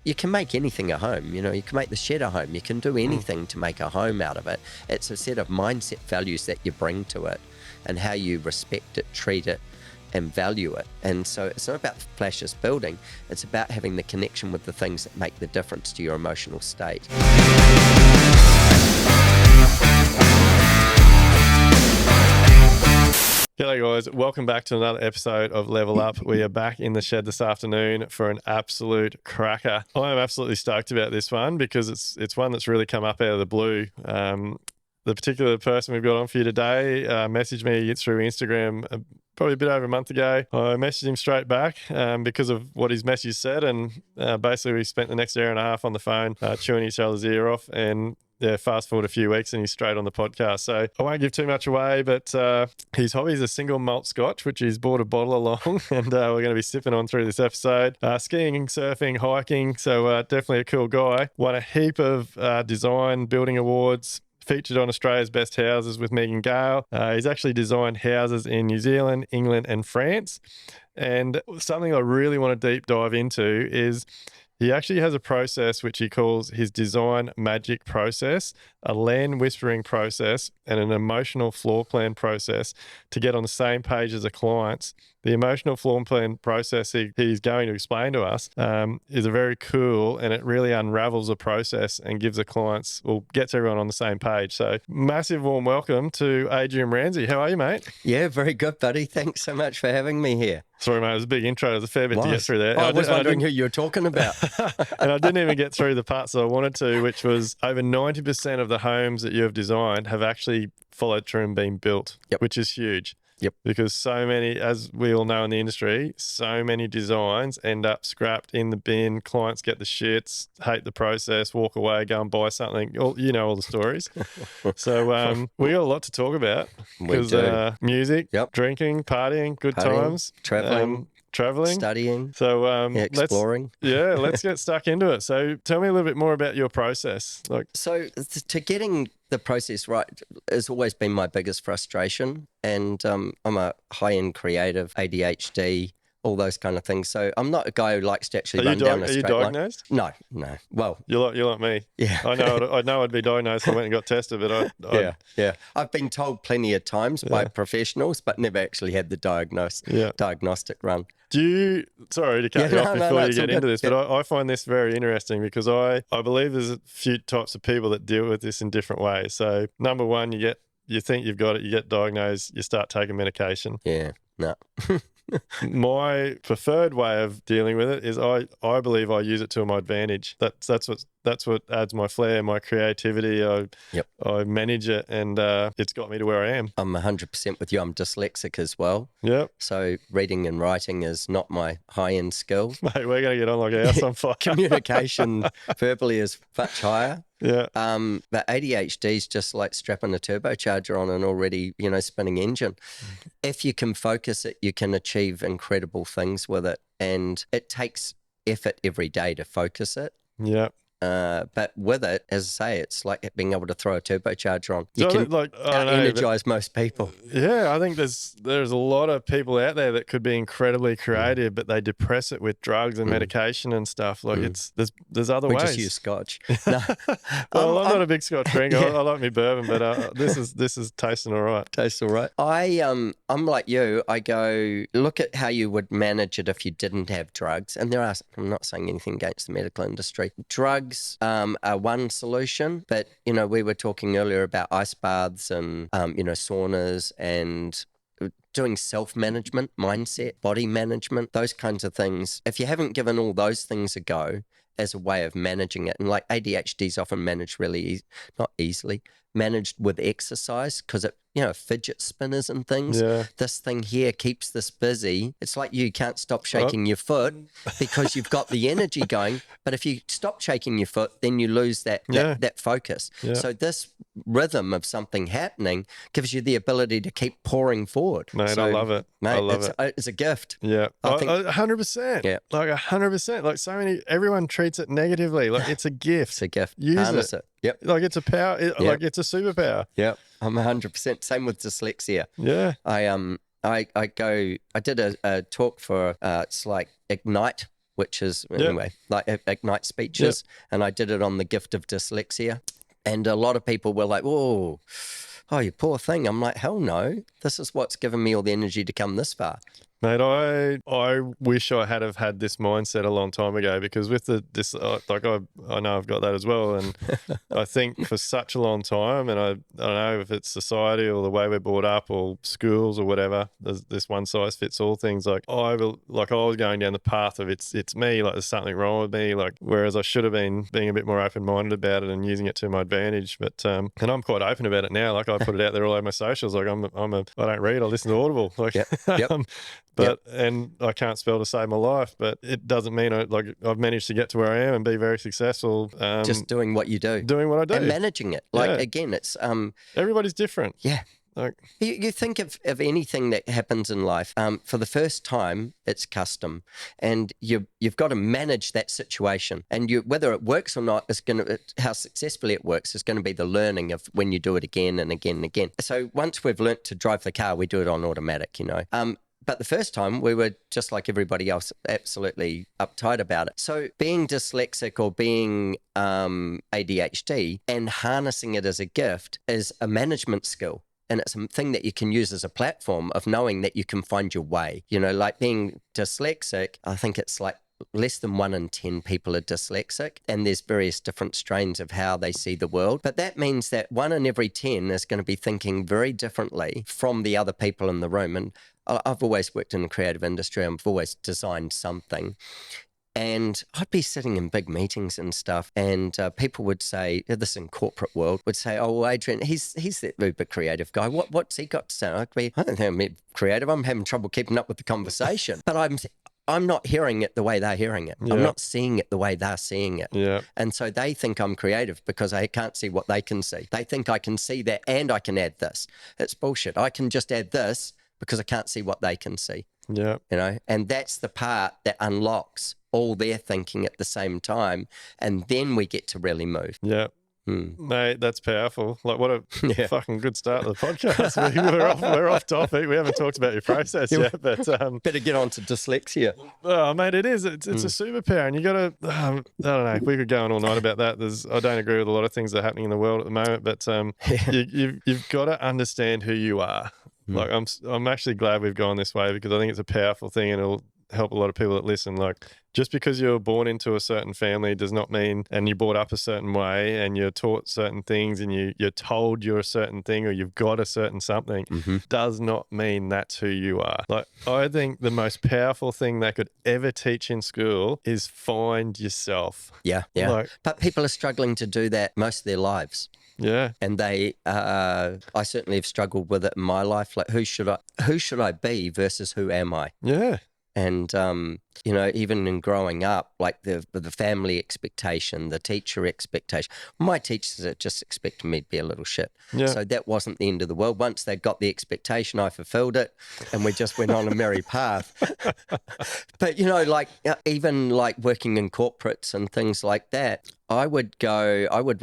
you can make anything a home. You can make the shed a home. You can do anything to make a home out of it. It's a set of mindset values that you bring to it and how you respect it, treat it, and value it. And so it's not about flashes building. It's about having the connection with the things that make the difference to your emotional state. G'day guys, welcome back to another episode of Level Up. We are back in the shed this afternoon for an absolute cracker. I am absolutely stoked about this one because it's one that's really come up out of the blue. The particular person we've got on for you today messaged me through Instagram probably a bit over a month ago. I messaged him straight back because of what his message said, and basically we spent the next hour and a half on the phone chewing each other's ear off, and fast forward a few weeks and he's straight on the podcast. So I won't give too much away, but his hobby is a single malt scotch, which he's brought a bottle along, and we're going to be sipping on through this episode. Skiing, surfing, hiking, so definitely a cool guy. Won a heap of design building awards. Featured on Australia's Best Houses with Megan Gale. He's actually designed houses in New Zealand, England and France. And something I really want to deep dive into is he actually has a process which he calls his design magic process, a land whispering process, and an emotional floor plan process to get on the same page as the clients. The emotional floor plan process he's going to explain to us is a very cool, and it really unravels a process and gives the clients, gets everyone on the same page. So massive warm welcome to Adrian Ramsey. How are you, mate? Yeah, very good, buddy. Thanks so much for having me here. Sorry, mate, it was a big intro. There's a fair bit to get through there. I was wondering who you were talking about. And I didn't even get through the parts that I wanted to, which was over 90% of the homes that you have designed have actually followed through and been built, which is huge. Yep. Because so many, as we all know in the industry, so many designs end up scrapped in the bin. Clients get the shits, hate the process, walk away, go and buy something. You know all the stories. So we got a lot to talk about because music, drinking, partying, good times, traveling, studying, so exploring. Let's get stuck into it. So tell me a little bit more about your process. So to getting the process right has always been my biggest frustration, and I'm a high-end creative, ADHD, all those kind of things. So I'm not a guy who likes to actually run down a straight line. Are you diagnosed? No. Well, you're like me. Yeah. I know I'd be diagnosed. I went and got tested, but yeah. I've been told plenty of times by professionals, but never actually had the diagnostic run. Sorry to cut you off before you get into this, but I find this very interesting because I believe there's a few types of people that deal with this in different ways. So number one, you think you've got it, you get diagnosed, you start taking medication. Yeah, no. My preferred way of dealing with it is I believe I use it to my advantage. That's what adds my flair, my creativity. I manage it, and it's got me to where I am. I'm 100% with you. I'm dyslexic as well. Yep. So reading and writing is not my high-end skill. Mate, we're going to get on like a house on fire. Communication verbally is much higher. Yeah. But ADHD is just like strapping a turbocharger on an already, spinning engine. If you can focus it, you can achieve incredible things with it. And it takes effort every day to focus it. Yeah. But with it, as I say, it's like being able to throw a turbocharger on. You so can energize most people. Yeah, I think there's a lot of people out there that could be incredibly creative, but they depress it with drugs and medication and stuff. There's other ways. We just use scotch. No. Well, I'm not a big scotch drinker. I like me bourbon, but this is tasting all right. Tastes all right. I'm like you. I go look at how you would manage it if you didn't have drugs. And I'm not saying anything against the medical industry. Drugs are one solution, but we were talking earlier about ice baths and saunas and doing self-management, mindset, body management, those kinds of things. If you haven't given all those things a go as a way of managing it, and like ADHD is often managed not easily, managed with exercise because it fidget spinners and things. Yeah. This thing here keeps this busy. It's like you can't stop shaking your foot because you've got the energy going. But if you stop shaking your foot, then you lose that focus. Yeah. So this rhythm of something happening gives you the ability to keep pouring forward. Mate, I love it. Mate, I love it. It's a gift. Yeah. I think 100%. Yeah. Like 100%. Like everyone treats it negatively. Like it's a gift. It's a gift. Use Harness it. Yep. Like it's a power. Like it's a superpower. Yep. I'm 100%. Same with dyslexia. Yeah. I did a talk for it's like Ignite which is, Yep. anyway, like Ignite speeches. And I did it on the gift of dyslexia. And a lot of people were like, oh, you poor thing. I'm like, hell no. This is what's given me all the energy to come this far. Mate, I wish I had have had this mindset a long time ago, because with this, like I know I've got that as well, and I think for such a long time, and I don't know if it's society or the way we're brought up or schools or whatever, there's this one size fits all things. Like I was going down the path of it's me, like there's something wrong with me, like whereas I should have been being a bit more open minded about it and using it to my advantage. But and I'm quite open about it now. Like I put it out there all over my socials. Like I don't read, I listen to Audible. Like Yep. But and I can't spell to save my life, but it doesn't mean I've managed to get to where I am and be very successful. Just doing what you do. Doing what I do. And managing it. Like, again, it's... everybody's different. Yeah. Like you think of anything that happens in life, for the first time, it's custom, and you've got to manage that situation, and whether it works or not is how successfully it works is going to be the learning of when you do it again and again and again. So once we've learnt to drive the car, we do it on automatic, But the first time we were just like everybody else, absolutely uptight about it. So being dyslexic or being ADHD and harnessing it as a gift is a management skill. And it's a thing that you can use as a platform of knowing that you can find your way. Like being dyslexic, I think it's like less than 1 in 10 people are dyslexic, and there's various different strains of how they see the world. But that means that 1 in every 10 is going to be thinking very differently from the other people in the room. And I've always worked in the creative industry. I've always designed something. And I'd be sitting in big meetings and stuff, and people would say, this in corporate world, would say, oh, well, Adrian, he's that uber creative guy. What's he got to say? I don't think I'm creative. I'm having trouble keeping up with the conversation. But I'm not hearing it the way they're hearing it. Yeah. I'm not seeing it the way they're seeing it. Yeah. And so they think I'm creative because I can't see what they can see. They think I can see that and I can add this. It's bullshit. I can just add this because I can't see what they can see. Yeah. And that's the part that unlocks all their thinking at the same time. And then we get to really move. Yeah. Mate, that's powerful. Like, what a fucking good start to the podcast. We're off topic. We haven't talked about your process yet, but better get on to dyslexia. Oh, mate, it is. It's a superpower, and you got to. I don't know. We could go on all night about that. I don't agree with a lot of things that are happening in the world at the moment, but you've got to understand who you are. Like, I'm actually glad we've gone this way, because I think it's a powerful thing, and it'll help a lot of people that listen. Like, just because you're born into a certain family does not mean, and you're brought up a certain way, and you're taught certain things, and you're told you're a certain thing, or you've got a certain something, does not mean that's who you are. Like, I think the most powerful thing they could ever teach in school is find yourself. Yeah. But people are struggling to do that most of their lives. Yeah. And I certainly have struggled with it in my life. Like, who should I be versus who am I? Yeah. And, even in growing up, like the family expectation, the teacher expectation, my teachers just expected me to be a little shit. Yeah. So that wasn't the end of the world. Once they got the expectation, I fulfilled it, and we just went on a merry path. But, even like working in corporates and things like that, I would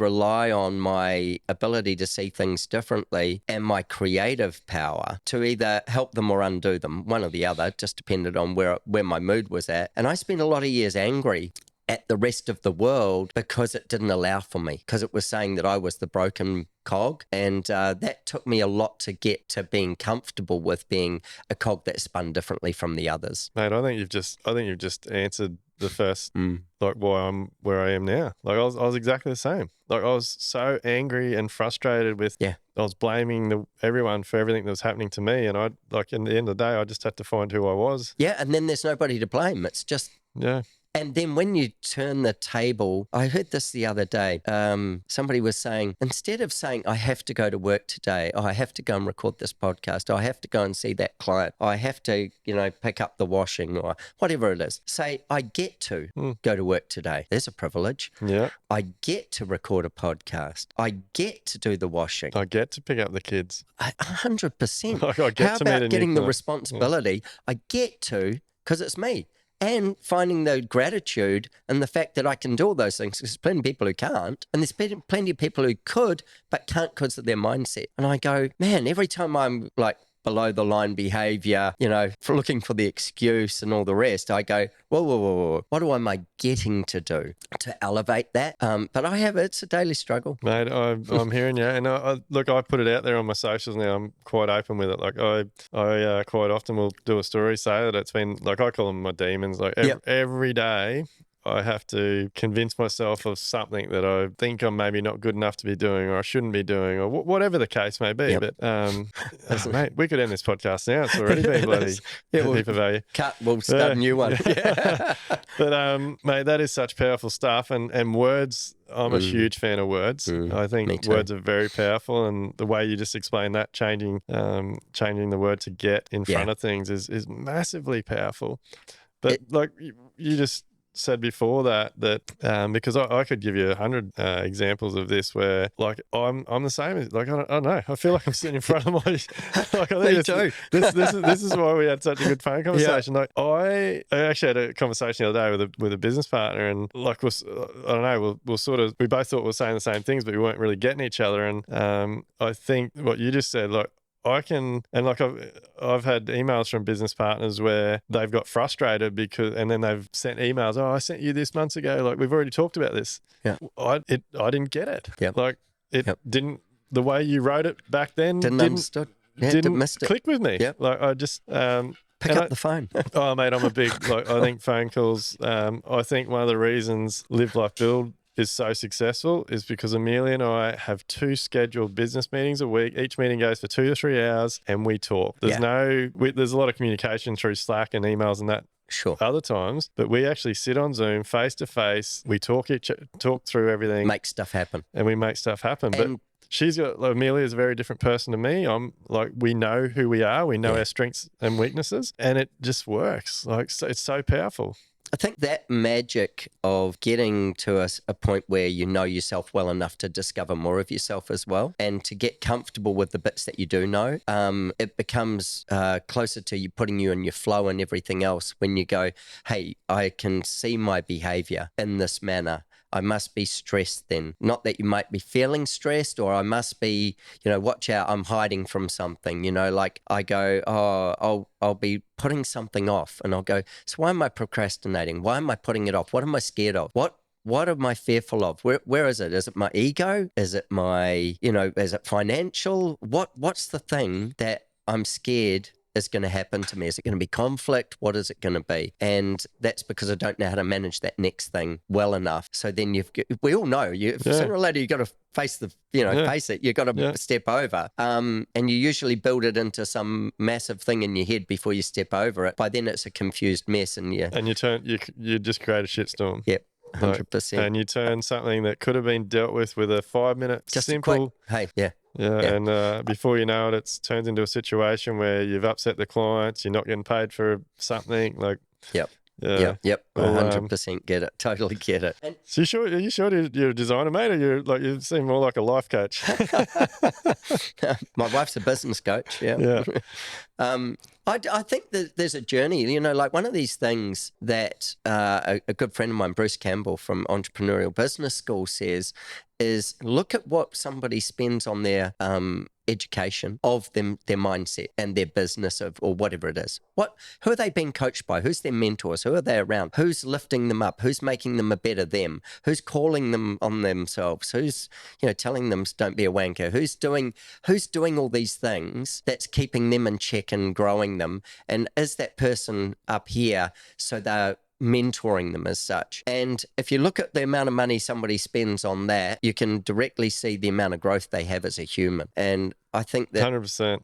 rely on my ability to see things differently and my creative power to either help them or undo them, one or the other, just depended on where my mood was at. And I spent a lot of years angry at the rest of the world because it didn't allow for me, because it was saying that I was the broken cog. And that took me a lot to get to being comfortable with being a cog that spun differently from the others. Mate, I think you've just answered the first, like, why I'm where I am now. Like, I was exactly the same. Like, I was so angry and frustrated with, I was blaming everyone for everything that was happening to me. And in the end of the day, I just had to find who I was. Yeah. And then there's nobody to blame. It's just, And then when you turn the table, I heard this the other day. Somebody was saying, instead of saying, I have to go to work today, or I have to go and record this podcast, or I have to go and see that client, or I have to, pick up the washing, or whatever it is, say, I get to go to work today. There's a privilege. Yeah. I get to record a podcast. I get to do the washing. I get to pick up the kids. 100%. I get How to meet about a getting new the responsibility? I get to, because it's me. And finding the gratitude and the fact that I can do all those things, because there's plenty of people who can't, and there's plenty of people who could, but can't because of their mindset. And I go, man, every time I'm like below the line behavior, for looking for the excuse and all the rest, I go, whoa, what am I getting to do to elevate that? But it's a daily struggle. Mate, I'm hearing you. And look, I put it out there on my socials now. I'm quite open with it. Like I quite often will do a story, say that it's been, like, I call them my demons. Like every day I have to convince myself of something that I think I'm maybe not good enough to be doing, or I shouldn't be doing, or whatever the case may be. But mate, we could end this podcast now. It's already been bloody heap of value. We'll start a new one. But mate, that is such powerful stuff. And words, I'm a huge fan of words. I think words are very powerful, and the way you just explained that, changing the word to get in front of things is massively powerful. But like you just said before that because I could give you 100 examples of this where, like, I'm the same. Like, I don't know. I feel like I'm sitting in front of my like, I think this is why we had such a good phone conversation. Like, I actually had a conversation the other day with a business partner, and like, I don't know, we both thought we were saying the same things, but we weren't really getting each other. And I think what you just said, like, I've had emails from business partners where they've got frustrated and then they've sent emails. Oh, I sent you this months ago. Like, we've already talked about this. Yeah. I didn't get it. Yeah. Like, it didn't, the way you wrote it back then didn't click with me. Yeah. Like, I just, pick up the phone. Oh, mate, I'm a big, like, I think phone calls, I think one of the reasons Live Life Build is so successful is because Amelia and I have 2 scheduled business meetings a week. Each meeting goes for 2 to 3 hours, and we talk. There's there's a lot of communication through Slack and emails and that. Sure. Other times, but we actually sit on Zoom face to face. We talk through everything, make stuff happen, and we make stuff happen. But Amelia's a very different person to me. I'm like, we know who we are. We know our strengths and weaknesses, and it just works. Like, it's so powerful. I think that magic of getting to a point where you know yourself well enough to discover more of yourself as well, and to get comfortable with the bits that you do know, it becomes closer to you putting you in your flow and everything else when you go, hey, I can see my behavior in this manner. I must be stressed then. Not that you might be feeling stressed, or I must be, watch out, I'm hiding from something. Like, I go, I'll be putting something off, and I'll go, so why am I procrastinating? Why am I putting it off? What am I scared of? What am I fearful of? Where is it? Is it my ego? Is it my, is it financial? What's the thing that I'm scared is going to happen to me? Is it going to be conflict? What is it going to be? And that's because I don't know how to manage that next thing well enough. So then we all know sooner or later you've got to face face it. You've got to step over. And you usually build it into some massive thing in your head before you step over it. By then it's a confused mess, and you just create a shitstorm. Yep. 100%. And you turn something that could have been dealt with a 5-minute just simple. And before you know it, it turns into a situation where you've upset the clients, you're not getting paid for something. Like, Yep. 100% get it. Totally get it. And so are you sure you're a designer, mate, or you seem more like a life coach? My wife's a business coach. Yeah. I think that there's a journey, like one of these things that a good friend of mine, Bruce Campbell from Entrepreneurial Business School, says is look at what somebody spends on their education of them, their mindset and their business or whatever it is. Who are they being coached by? Who's their mentors? Who are they around? Who's lifting them up? Who's making them a better them? Who's calling them on themselves? Who's telling them don't be a wanker? Who's doing all these things that's keeping them in check and growing them? And is that person up here so they're mentoring them as such? And if you look at the amount of money somebody spends on that, you can directly see the amount of growth they have as a human. And I think that 100%.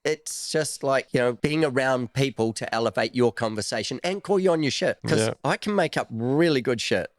It's just like, being around people to elevate your conversation and call you on your shit. Because I can make up really good shit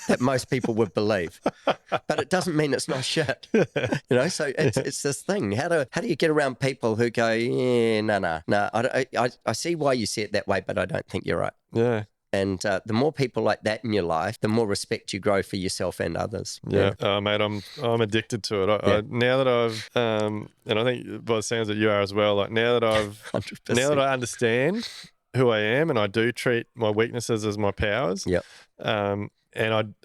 that most people would believe, but it doesn't mean it's not shit. So it's this thing. How do you get around people who go, no, I see why you see it that way, but I don't think you're right. Yeah. And the more people like that in your life, the more respect you grow for yourself and others. Yeah, mate, I'm addicted to it. Now that I've, and I think by the sounds that you are as well, like now that I've, 100%. Now that I understand who I am and I do treat my weaknesses as my powers. Yep. And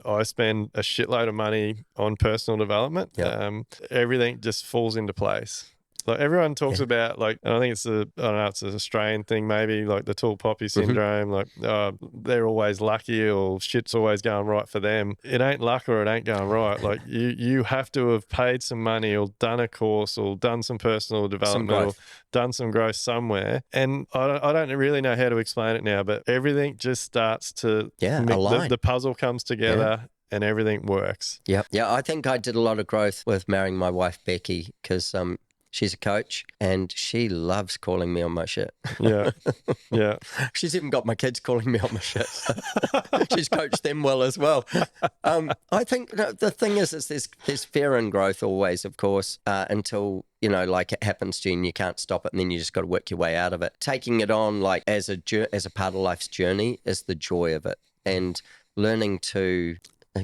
I spend a shitload of money on personal development. Yep. Everything just falls into place. Like everyone talks about like, and I think it's I don't know, it's an Australian thing maybe, like the tall poppy syndrome, like they're always lucky or shit's always going right for them. It ain't luck or it ain't going right. Like you have to have paid some money or done a course or done some personal development or done some growth somewhere. And I don't really know how to explain it now, but everything just starts to align. The puzzle comes together and everything works. Yeah. I think I did a lot of growth with marrying my wife, Becky, because she's a coach and she loves calling me on my shit. Yeah. Yeah. She's even got my kids calling me on my shit. She's coached them well as well. I think the thing is there's fear in growth always, of course, until, you know, like it happens to you and you can't stop it, and then you just got to work your way out of it. Taking it on like as a part of life's journey is the joy of it, and learning to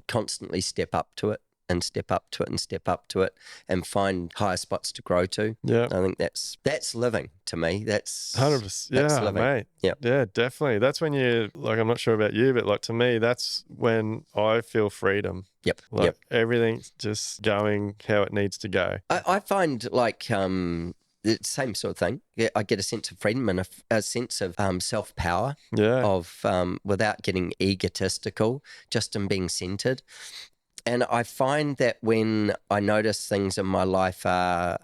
constantly step up to it and step up to it and step up to it and find higher spots to grow to. Yeah. I think that's living to me. That's 100%. that's Yeah, living. mate. Yeah, definitely. That's when you, like, I'm not sure about you, but like to me, that's when I feel freedom. Yep. Like everything's just going how it needs to go. I find like the same sort of thing. Yeah, I get a sense of freedom and a sense of self-power. Yeah. Of without getting egotistical, just in being centered. And I find that when I notice things in my life are,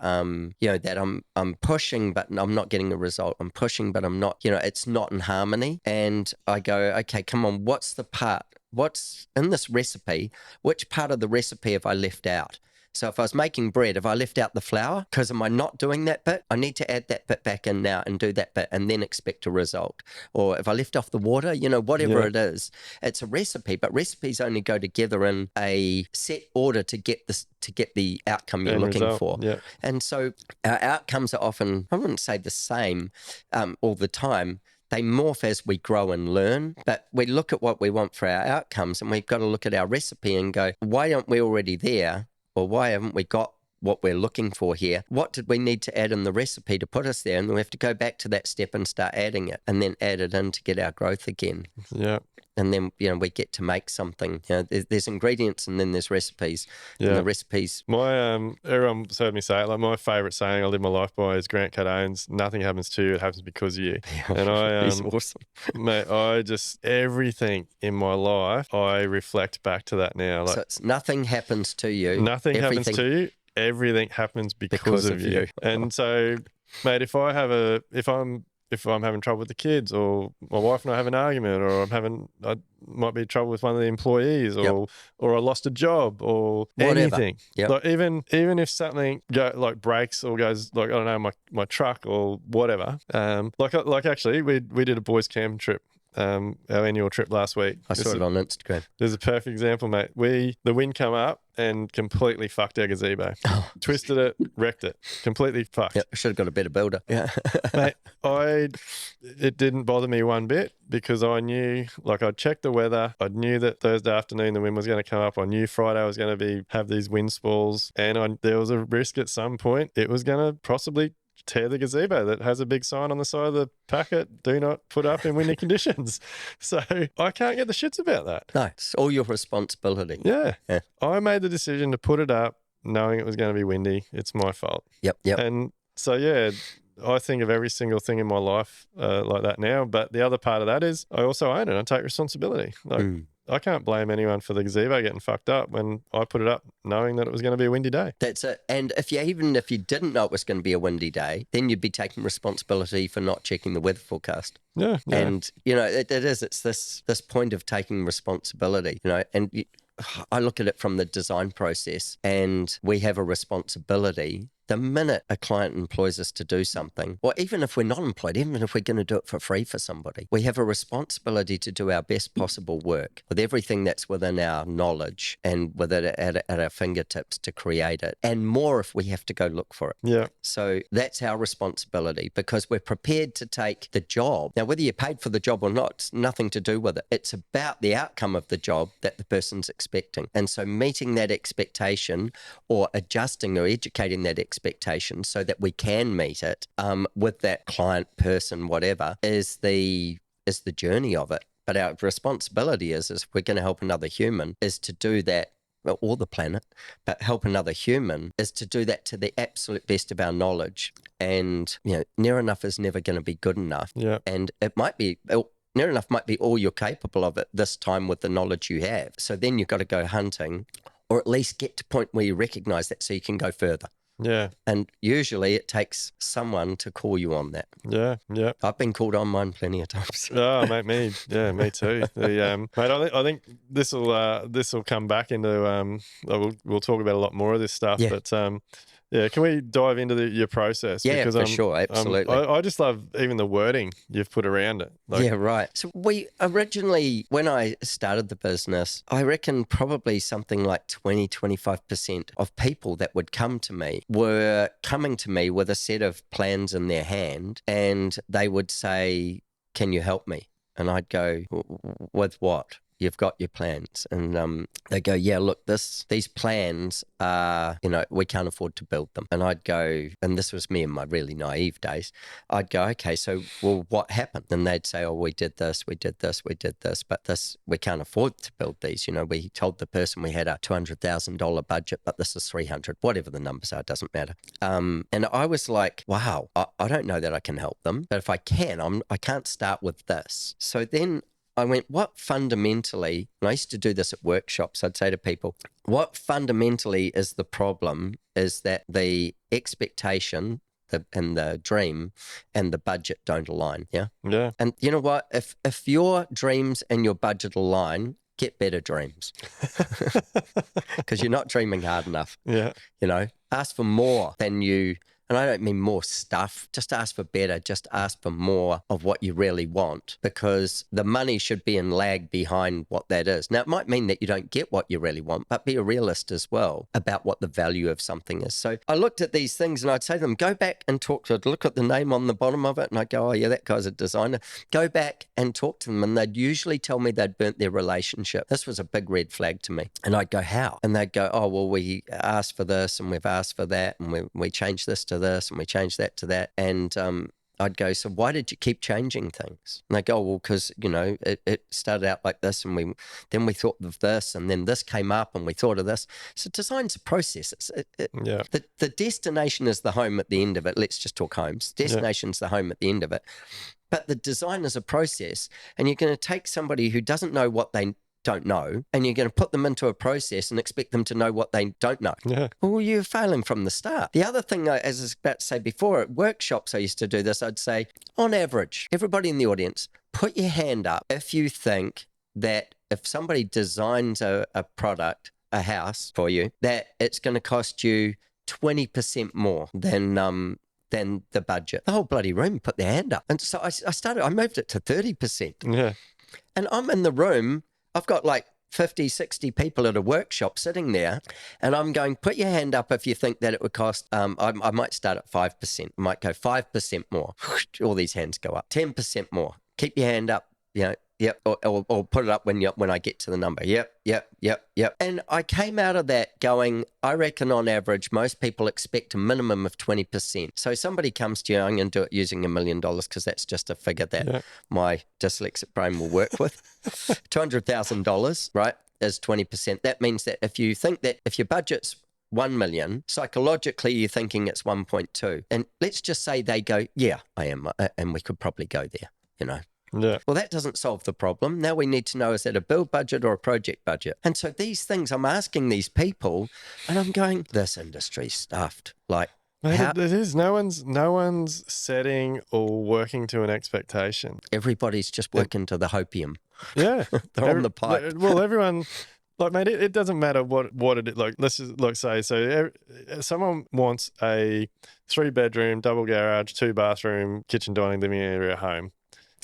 you know, that I'm pushing, but I'm not getting a result. I'm pushing, but I'm not, you know, it's not in harmony. And I go, okay, come on, what's the part? What's in this recipe? Which part of the recipe have I left out? So if I was making bread, if I left out the flour, because am I not doing that bit? I need to add that bit back in now and do that bit and then expect a result. Or if I left off the water, you know, whatever it is, it's a recipe, but recipes only go together in a set order to get the outcome you're looking for. Yeah. And so our outcomes are often, I wouldn't say the same all the time. They morph as we grow and learn, but we look at what we want for our outcomes and we've got to look at our recipe and go, why aren't we already there? Or why haven't we got what we're looking for here? What did we need to add in the recipe to put us there? And then we have to go back to that step and start adding it and then add it in to get our growth again. Yeah. And then, you know, we get to make something. You know, there's ingredients and then there's recipes. Yeah. And the recipes. Everyone's heard me say it. Like my favourite saying I live my life by is Grant Cardone's, nothing happens to you, it happens because of you. Yeah, and he's awesome. Mate, everything in my life, I reflect back to that now. Like, so it's nothing happens to you. Nothing happens to you. Everything happens because of you. And so, mate, if I'm having trouble with the kids, or my wife and I have an argument, or I might be in trouble with one of the employees, or I lost a job, or whatever. Anything. Yep. Like even if something breaks or goes, like, I don't know, my truck or whatever. Like actually we did a boys' camping trip. Our annual trip last week. I saw it on Instagram. There's a perfect example, mate. The wind come up and completely fucked our gazebo. Twisted it, wrecked it. Completely fucked. Yeah, I should have got a better builder. Yeah. Mate, it didn't bother me one bit because I knew, like, I'd checked the weather. I knew that Thursday afternoon the wind was going to come up. I knew Friday I was going to have these wind squalls, and there was a risk at some point it was going to possibly tear the gazebo that has a big sign on the side of the packet, do not put up in windy conditions. So I can't get the shits about that. No, it's all your responsibility. Yeah. I made the decision to put it up knowing it was going to be windy. It's my fault. Yep. And so, yeah, I think of every single thing in my life like that now. But the other part of that is I also own it. I take responsibility. Like, I can't blame anyone for the gazebo getting fucked up when I put it up knowing that it was going to be a windy day. That's it. And if you didn't know it was going to be a windy day, then you'd be taking responsibility for not checking the weather forecast. Yeah. And, you know, it's this point of taking responsibility, you know, and I look at it from the design process, and we have a responsibility. The minute a client employs us to do something, or even if we're not employed, even if we're going to do it for free for somebody, we have a responsibility to do our best possible work with everything that's within our knowledge and with it at our fingertips to create it, and more if we have to go look for it. Yeah. So that's our responsibility, because we're prepared to take the job. Now, whether you're paid for the job or not, it's nothing to do with it. It's about the outcome of the job that the person's expecting. And so meeting that expectation, or adjusting or educating that expectation so that we can meet it with that client, person, whatever, is the journey of it. But our responsibility is if we're going to help another human, is to do that or the planet, but help another human, is to do that to the absolute best of our knowledge. And, near enough is never going to be good enough. Yeah. And it might be, near enough might be all you're capable of at this time with the knowledge you have. So then you've got to go hunting, or at least get to a point where you recognize that so you can go further. Yeah. And usually it takes someone to call you on that. Yeah. Yeah. I've been called on mine plenty of times. Oh, mate, me too. Mate, I think this will come back into we'll talk about a lot more of this stuff. Yeah. But can we dive into your process? Yeah, for sure, absolutely. I just love even the wording you've put around it. Yeah, right. So we originally, when I started the business, I reckon probably something like 20-25% of people that would come to me were coming to me with a set of plans in their hand, and they would say, "Can you help me?" And I'd go, "With what? You've got your plans." And they go, "Yeah, look, these plans are, we can't afford to build them." And I'd go, and this was me in my really naive days, I'd go, "Okay, so, well, what happened?" And they'd say, "Oh, we did this, we did this, we did this, but we can't afford to build these. We told the person we had a $200,000 budget, but this is 300, whatever the numbers are, doesn't matter." And I was like, wow, I don't know that I can help them, but if I can, I can't start with this. So then I went, what fundamentally, and I used to do this at workshops, I'd say to people, what fundamentally is the problem is that the expectation and the dream and the budget don't align. Yeah. Yeah. And you know what? If your dreams and your budget align, get better dreams because you're not dreaming hard enough. Yeah. Ask for more than you. And I don't mean more stuff, just ask for better, just ask for more of what you really want, because the money should be in lag behind what that is. Now, it might mean that you don't get what you really want, but be a realist as well about what the value of something is. So I looked at these things and I'd say to them, go back and look at the name on the bottom of it. And I'd go, oh yeah, that guy's a designer. Go back and talk to them. And they'd usually tell me they'd burnt their relationship. This was a big red flag to me. And I'd go, how? And they'd go, oh, well, we asked for this and we've asked for that and we changed this to this and we changed that to that. And I'd go, so why did you keep changing things? And they go, well, because, it started out like this and then we thought of this and then this came up and we thought of this. So design's a process. The destination is the home at the end of it. Let's just talk homes. Destination's the home at the end of it. But the design is a process, and you're going to take somebody who doesn't know what they don't know, and you're going to put them into a process and expect them to know what they don't know. Yeah. Well, you're failing from the start. The other thing, as I was about to say before, at workshops I used to do this, I'd say, on average, everybody in the audience, put your hand up if you think that if somebody designs a product, a house for you, that it's going to cost you 20% more than the budget. The whole bloody room put their hand up. And so I moved it to 30%. Yeah. And I'm in the room, I've got like 50, 60 people at a workshop sitting there, and I'm going, put your hand up if you think that it would cost, I might start at 5%, I might go 5% more. All these hands go up. 10% more. Keep your hand up, yep, or put it up when I get to the number. Yep. And I came out of that going, I reckon on average, most people expect a minimum of 20%. So somebody comes to you, I'm going to do it using $1 million because that's just a figure that my dyslexic brain will work with. $200,000, right, is 20%. That means that if you think that if your budget's 1 million, psychologically you're thinking it's 1.2. And let's just say they go, yeah, I am, and we could probably go there, Yeah. Well, that doesn't solve the problem. Now we need to know, is it a build budget or a project budget? And so these things, I'm asking these people, and I'm going, this industry's stuffed. Like, Mate, it is. No one's setting or working to an expectation. Everybody's just working to the hopium. Yeah. They're on the pipe. Well, everyone... Like, mate, it doesn't matter what it is. Like, let's just say, so someone wants a 3-bedroom, double garage, 2-bathroom, kitchen, dining, living area home.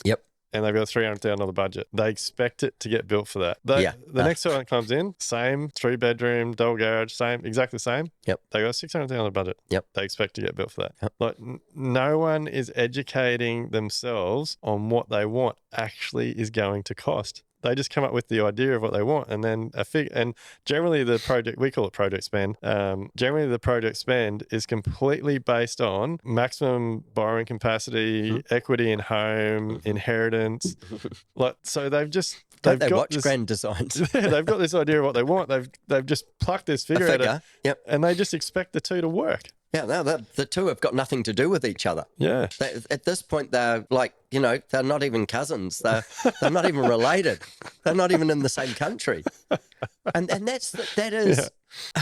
Yep. And they've got a $300,000 budget. They expect it to get built for that. The next one that comes in, same 3-bedroom, double garage, exactly the same. Yep. They got a $600,000 budget. Yep. They expect to get built for that. Yep. Like, no one is educating themselves on what they want actually is going to cost. They just come up with the idea of what they want, and then and generally the project, we call it project spend. Generally the project spend is completely based on maximum borrowing capacity, equity in home, inheritance. So they've just Don't they watch grand designs? Yeah, they've got this idea of what they want. They've just plucked this figure out, yep. and they just expect the two to work. Yeah, no, the two have got nothing to do with each other. Yeah. At this point, they're like, they're not even cousins. They're not even related. They're not even in the same country. And that is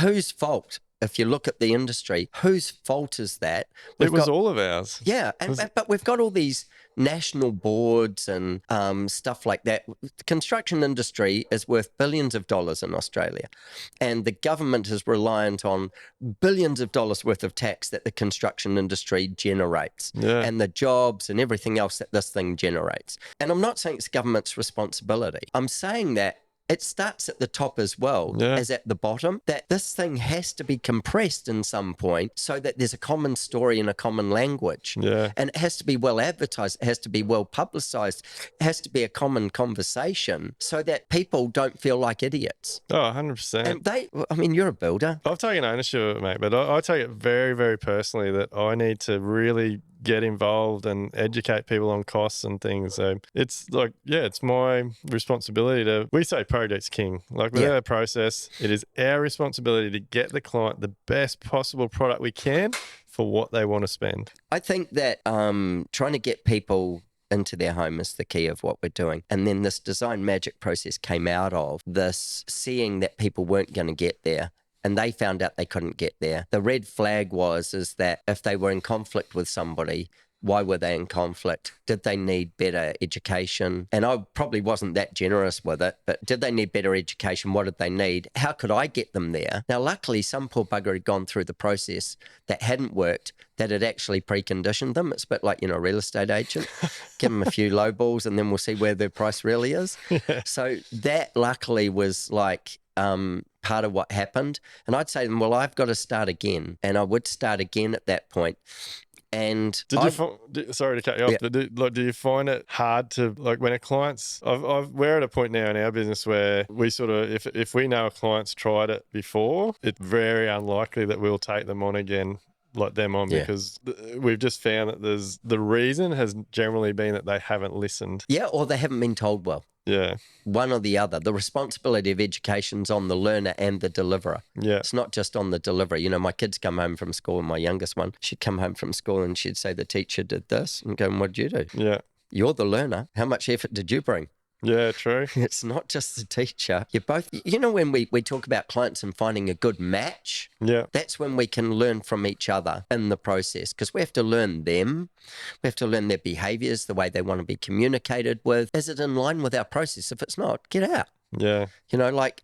whose fault? If you look at the industry, whose fault is that? It was all of ours. Yeah, but we've got all these national boards and stuff like that. The construction industry is worth billions of dollars in Australia, and the government is reliant on billions of dollars worth of tax that the construction industry generates, and the jobs and everything else that this thing generates. And I'm not saying it's government's responsibility. I'm saying that it starts at the top as well as at the bottom, that this thing has to be compressed in some point so that there's a common story and a common language. Yeah. And it has to be well advertised. It has to be well publicized. It has to be a common conversation so that people don't feel like idiots. Oh, 100%. And you're a builder. I've taken ownership of it, mate, but I take it very, very personally that I need to really get involved and educate people on costs and things. So it's like, it's my responsibility we say project's king. Like with our process, it is our responsibility to get the client the best possible product we can for what they want to spend. I think that trying to get people into their home is the key of what we're doing. And then this design magic process came out of this seeing that people weren't going to get there. And they found out they couldn't get there. The red flag is that if they were in conflict with somebody, why were they in conflict? Did they need better education? And I probably wasn't that generous with it, but did they need better education? What did they need? How could I get them there? Now, luckily, some poor bugger had gone through the process that hadn't worked, that had actually preconditioned them. It's a bit like, a real estate agent. Give them a few low balls and then we'll see where their price really is. Yeah. So that luckily was like part of what happened. And I'd say to them, well, I've got to start again. And I would start again at that point. And sorry to cut you off, but do you find it hard to, like, when a client's, we're at a point now in our business where we sort of, if we know a client's tried it before, it's very unlikely that we'll take them on again, because we've just found that the reason has generally been that they haven't listened. Yeah, or they haven't been told well. Yeah. One or the other. The responsibility of education's on the learner and the deliverer. Yeah. It's not just on the deliverer. My kids come home from school, and my youngest one, she'd come home from school and she'd say, the teacher did this. And go, what did you do? Yeah. You're the learner. How much effort did you bring? Yeah, true. It's not just the teacher. You're both, when we talk about clients and finding a good match, that's when we can learn from each other in the process, because we have to learn them. We have to learn their behaviors, the way they want to be communicated with. Is it in line with our process? If it's not, get out. Yeah.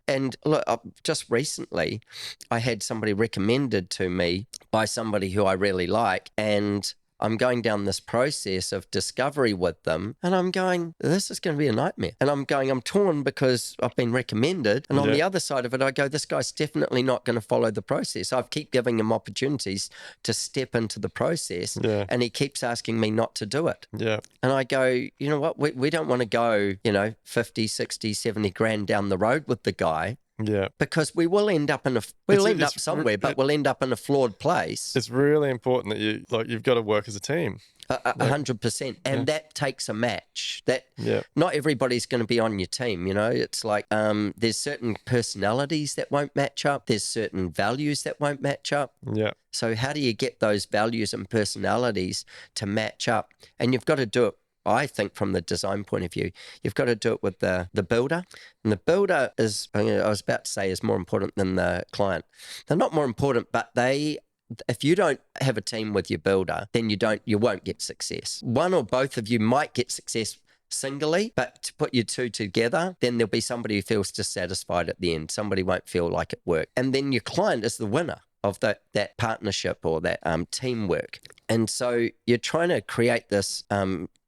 And look, just recently I had somebody recommended to me by somebody who I really like, and I'm going down this process of discovery with them, and I'm going, this is going to be a nightmare. And I'm torn because I've been recommended. And on the other side of it, I go, this guy's definitely not going to follow the process. I keep giving him opportunities to step into the process, and he keeps asking me not to do it. Yeah. And I go, you know what? We don't want to go, 50, 60, 70 grand down the road with the guy. Yeah, because we will end up we'll end up somewhere, but we'll end up in a flawed place. It's really important that you've got to work as a team. 100%, and that takes a match. Not everybody's going to be on your team. It's like there's certain personalities that won't match up. There's certain values that won't match up. Yeah. So how do you get those values and personalities to match up? And you've got to do it, I think, from the design point of view. You've got to do it with the builder. And the builder is, I was about to say, is more important than the client. They're not more important, but if you don't have a team with your builder, then you won't get success. One or both of you might get success singly, but to put you two together, then there'll be somebody who feels dissatisfied at the end. Somebody won't feel like it worked. And then your client is the winner of that partnership or that teamwork. And so you're trying to create this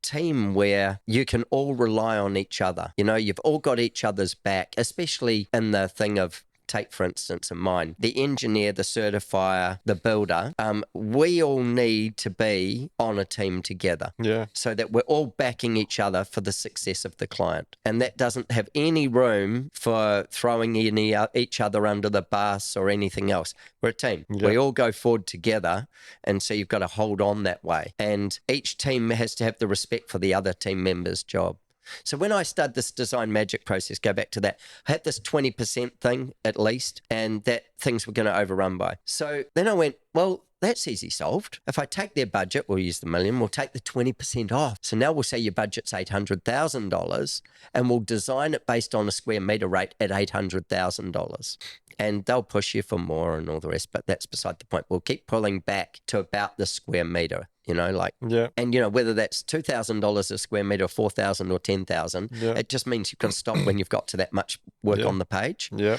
team where you can all rely on each other. You've all got each other's back, especially in the thing of, take for instance in mine, the engineer, the certifier, the builder. We all need to be on a team together, so that we're all backing each other for the success of the client. And that doesn't have any room for throwing each other under the bus or anything else. We're a team. We all go forward together, and so you've got to hold on that way. And each team has to have the respect for the other team member's job. So when I started this design magic process, go back to that, I had this 20% thing at least, and that things were going to overrun by. So then I went, well, that's easy solved. If I take their budget, we'll use the million, we'll take the 20% off. So now we'll say your budget's $800,000 and we'll design it based on a square meter rate at $800,000. And they'll push you for more and all the rest, but that's beside the point. We'll keep pulling back to about the square meter, and whether that's $2,000 a square meter, or $4,000 or $10,000, it just means you've got to stop when you've got to that much work on the page. Yeah.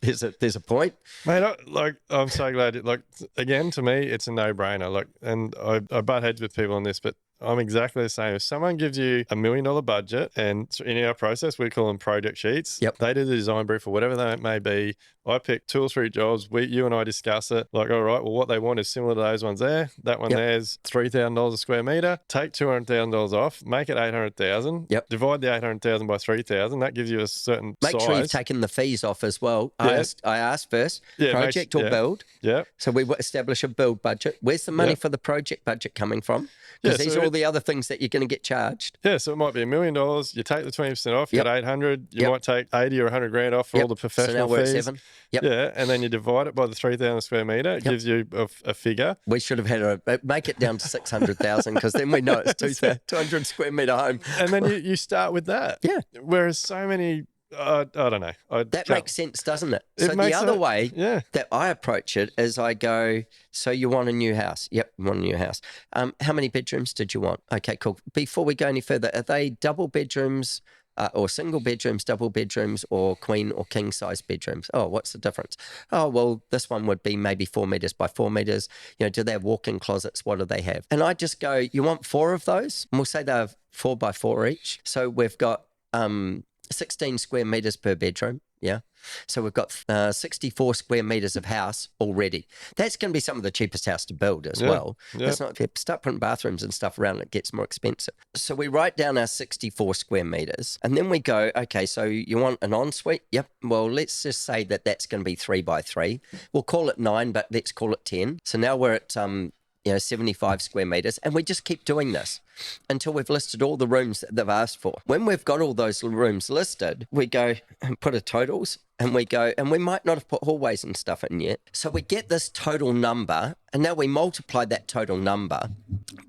There's a point. Mate, I'm so glad. Again, to me, it's a no-brainer. And I butt heads with people on this, but I'm exactly the same. If someone gives you $1 million budget, and in our process, we call them project sheets. Yep. They do the design brief or whatever that may be. I pick 2 or 3 jobs. You and I discuss it. All right, well, what they want is similar to those ones there. That one there's $3,000 a square meter. Take $200,000 off. Make it $800,000. Yep. Divide the $800,000 by 3,000. That gives you a certain Make size. sure you've taken the fees off as well. Yeah. I asked first, project or build. Yeah. So we establish a build budget. Where's the money for the project budget coming from? Because these are all the other things that you're going to get charged. Yeah, so it might be $1 million. You take the 20% off, you get 800. You might take 80 or 100 grand off for all the professional so now we're fees. At 7. Yep. Yeah, and then you divide it by the 3,000 square meter. It gives you a figure. We should have had make it down to 600,000 because then we know it's 200 square meter home. And then you start with that. Yeah. Whereas so many, I don't know. That makes sense, doesn't it? So the other way that I approach it is I go, so you want a new house? Yep, you want a new house. How many bedrooms did you want? Okay, cool. Before we go any further, are they double bedrooms or single bedrooms, double bedrooms, or queen or king size bedrooms? Oh, what's the difference? Oh, well, this one would be maybe 4 meters by 4 meters. Do they have walk-in closets? What do they have? And I just go, you want 4 of those? And we'll say they're 4 by 4 each. So we've got 16 square meters per bedroom. Yeah. So we've got 64 square meters of house already. That's going to be some of the cheapest house to build as well. Yeah. That's not, if you start putting bathrooms and stuff around, it gets more expensive. So we write down our 64 square meters and then we go, okay, so you want an ensuite? Yep. Well, let's just say that that's going to be 3 by 3. We'll call it 9, but let's call it 10. So now we're at 75 square meters, and we just keep doing this until we've listed all the rooms that they've asked for. When we've got all those rooms listed, we go and put a totals, and we go, and we might not have put hallways and stuff in yet. So we get this total number, and now we multiply that total number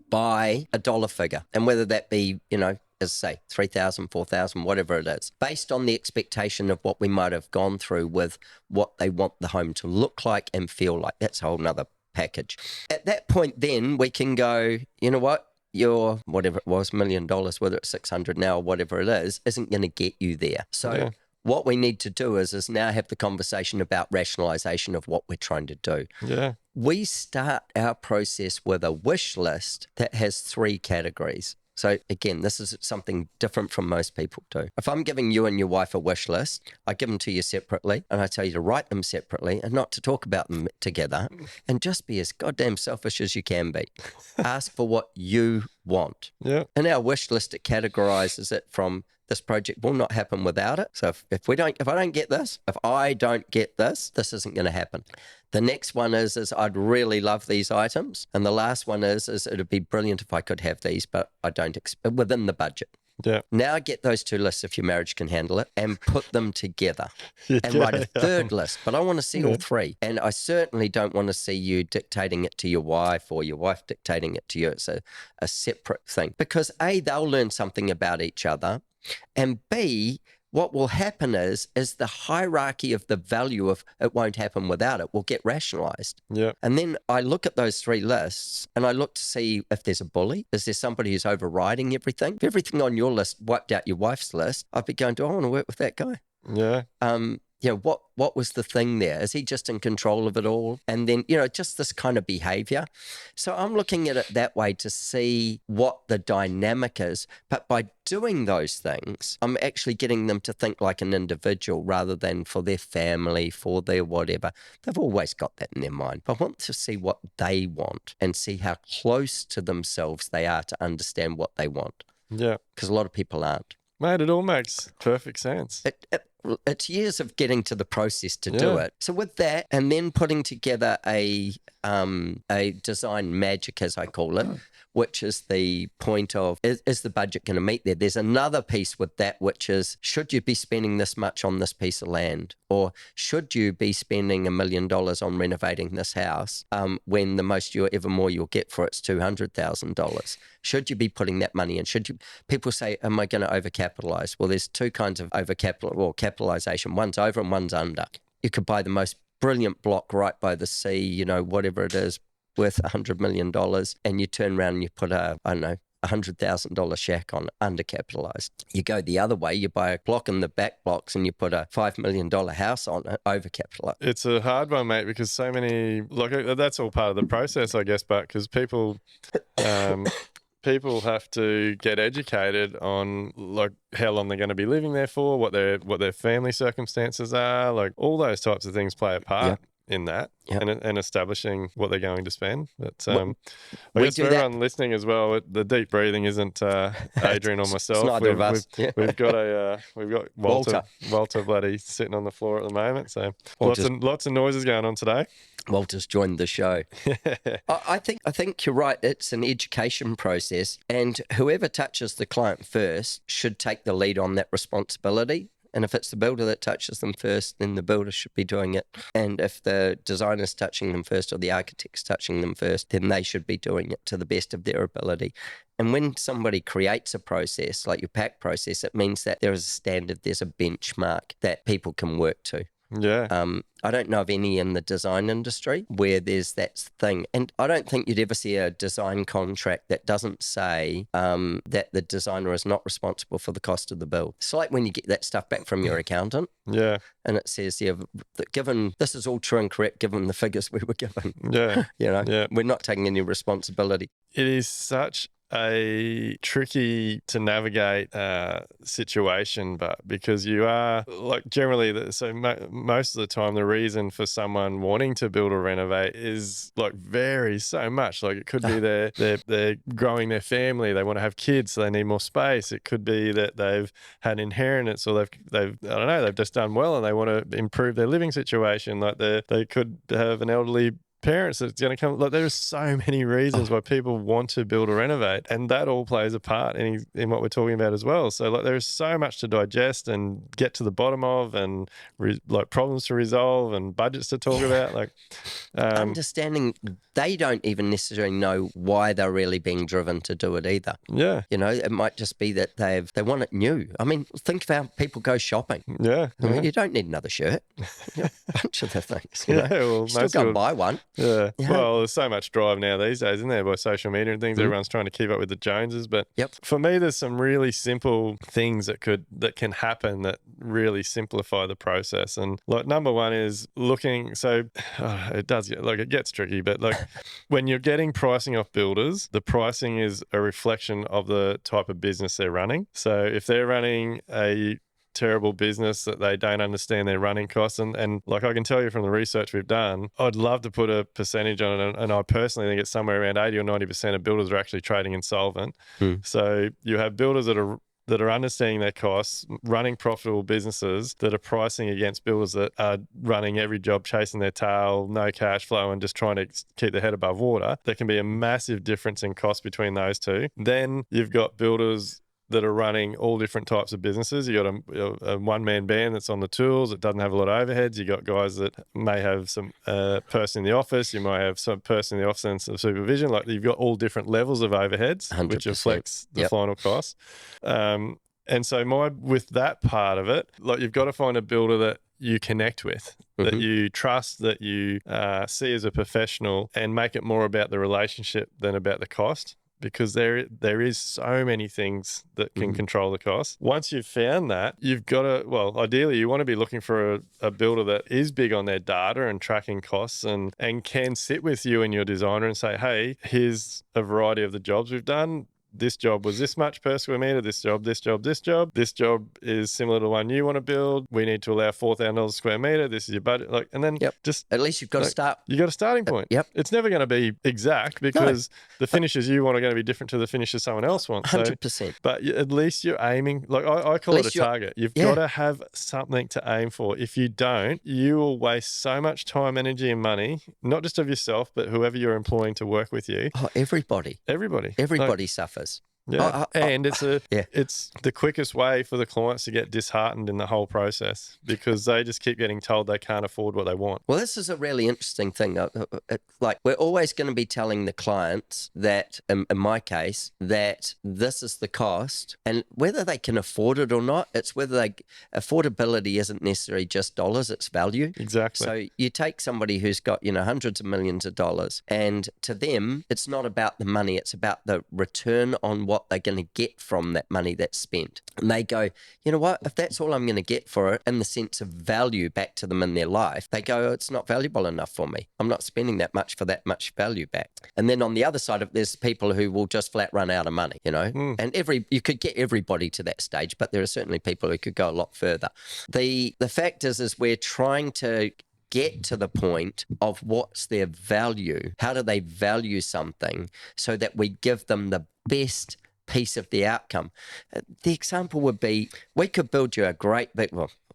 by a dollar figure, and whether that be, as I say, 3,000, 4,000, whatever it is, based on the expectation of what we might have gone through with what they want the home to look like and feel like. That's a whole nother package. At that point, then we can go, you know what? Your whatever it was, $1 million, whether it's 600 now or whatever it is, isn't going to get you there. So what we need to do is now have the conversation about rationalization of what we're trying to do. Yeah. We start our process with a wish list that has 3 categories. So again, this is something different from most people do. If I'm giving you and your wife a wish list, I give them to you separately and I tell you to write them separately and not to talk about them together and just be as goddamn selfish as you can be. Ask for what you want. Yeah. In our wish list, it categorizes it from this project will not happen without it. So if I don't get this, this isn't going to happen. The next one is I'd really love these items. And the last one is it'd be brilliant if I could have these, but I don't within the budget. Yeah. Now get those 2 lists if your marriage can handle it and put them together and write a 3rd list. But I want to see all 3. And I certainly don't want to see you dictating it to your wife or your wife dictating it to you. It's a separate thing because A, they'll learn something about each other. And B, what will happen is the hierarchy of the value of it won't happen without it will get rationalized. Yeah. And then I look at those 3 lists and I look to see if there's a bully. Is there somebody who's overriding everything? If everything on your list wiped out your wife's list, I'd be going, do I want to work with that guy? Yeah. What was the thing there? Is he just in control of it all? And then, just this kind of behavior. So I'm looking at it that way to see what the dynamic is. But by doing those things, I'm actually getting them to think like an individual rather than for their family, for their whatever. They've always got that in their mind. But I want to see what they want and see how close to themselves they are to understand what they want. Yeah. Because a lot of people aren't. Mate, it all makes perfect sense. it's years of getting to the process to do it. So with that, and then putting together a design magic, as I call it, which is the point of, is the budget going to meet there? There's another piece with that, which is, should you be spending this much on this piece of land? Or should you be spending $1 million on renovating this house when the most you'll get for it's $200,000? Should you be putting that money in? People say, am I going to overcapitalize? Well, there's two kinds of capitalization. One's over and one's under. You could buy the most brilliant block right by the sea, whatever it is, worth $100 million, and you turn around and you put $100,000 shack on, undercapitalized. You go the other way, you buy a block in the back blocks and you put a $5 million house on it, overcapitalized. It's a hard one, mate, because so many, that's all part of the process, I guess, but because people have to get educated on how long they're going to be living there for, what their family circumstances are, all those types of things play a part in that, and establishing what they're going to spend. But I guess for everyone listening as well, the deep breathing isn't Adrian or myself. It's neither of us. We've got Walter bloody sitting on the floor at the moment. So lots of noises going on today. Walter's joined the show. I think you're right. It's an education process, and whoever touches the client first should take the lead on that responsibility. And if it's the builder that touches them first, then the builder should be doing it. And if the designer's touching them first or the architect's touching them first, then they should be doing it to the best of their ability. And when somebody creates a process, like your PAC process, it means that there is a standard, there's a benchmark that people can work to. Yeah. I don't know of any in the design industry where there's that thing. And I don't think you'd ever see a design contract that doesn't say that the designer is not responsible for the cost of the build. It's like when you get that stuff back from your accountant. Yeah. And it says, given this is all true and correct, given the figures we were given. Yeah. We're not taking any responsibility. It is such a tricky to navigate situation, but because you are generally, most of the time, the reason for someone wanting to build or renovate is varies so much. It could be they're growing their family, they want to have kids, so they need more space. It could be that they've had inheritance, or they've just done well and they want to improve their living situation. They could have an elderly parents that's going to come. There's so many reasons why people want to build or renovate, and that all plays a part in what we're talking about as well. So there's so much to digest and get to the bottom of, and problems to resolve and budgets to talk about. Understanding they don't even necessarily know why they're really being driven to do it either. Yeah. It might just be that they want it new. I mean, think of how people go shopping. Yeah. I mean, you don't need another shirt. A bunch of the things. Well, still go and buy one. Yeah. Well, there's so much drive now these days, isn't there, by social media and things. Everyone's trying to keep up with the Joneses. But for me, there's some really simple things that can happen that really simplify the process. And number one is looking. So it does get it gets tricky, but when you're getting pricing off builders, the pricing is a reflection of the type of business they're running. So if they're running a terrible business that they don't understand their running costs, and I can tell you from the research we've done, I'd love to put a percentage on it, and I personally think it's somewhere around 80 or 90% of builders are actually trading insolvent. So you have builders that are understanding their costs, running profitable businesses that are pricing against builders that are running every job chasing their tail, no cash flow, and just trying to keep their head above water. There can be a massive difference in cost between those two. Then you've got builders that are running all different types of businesses. You got a one-man band that's on the tools. It doesn't have a lot of overheads. You got guys that may have some person in the office. You might have some person in the office and some supervision. You've got all different levels of overheads, 100%. which reflects the final cost. And so with that part of it, you've got to find a builder that you connect with, that you trust, that you see as a professional, and make it more about the relationship than about the cost. Because there is so many things that can control the cost. Once you've found that, you've got to, ideally you want to be looking for a builder that is big on their data and tracking costs, and can sit with you and your designer and say, hey, here's a variety of the jobs we've done. this job was this much per square meter, this job is similar to the one you want to build. We need to allow $4,000 a square meter. This is your budget. Like, and then just at least you've got to start. You got a starting point. Yep. It's never going to be exact because the finishes you want are going to be different to the finishes someone else wants. 100%. But at least you're aiming, like I call it a target. You've got to have something to aim for. If you don't, you will waste so much time, energy, and money, not just of yourself, but whoever you're employing to work with you. Oh, everybody suffers. Yeah, and it's the quickest way for the clients to get disheartened in the whole process because they just keep getting told they can't afford what they want. Well, this is a really interesting thing. Like, we're always going to be telling the clients that, in my case, that this is the cost, and whether they can afford it or not, it's whether affordability isn't necessarily just dollars, it's value. Exactly. So you take somebody who's got, hundreds of millions of dollars, and to them, it's not about the money, it's about the return on what they're going to get from that money that's spent. And they go, you know what, if that's all I'm going to get for it in the sense of value back to them in their life, they go, it's not valuable enough for me. I'm not spending that much for that much value back. And then on the other side of it, there's people who will just flat run out of money, and you could get everybody to that stage, but there are certainly people who could go a lot further. The fact is we're trying to get to the point of what's their value. How do they value something so that we give them the best piece of the outcome? The example would be, we could build you a great big,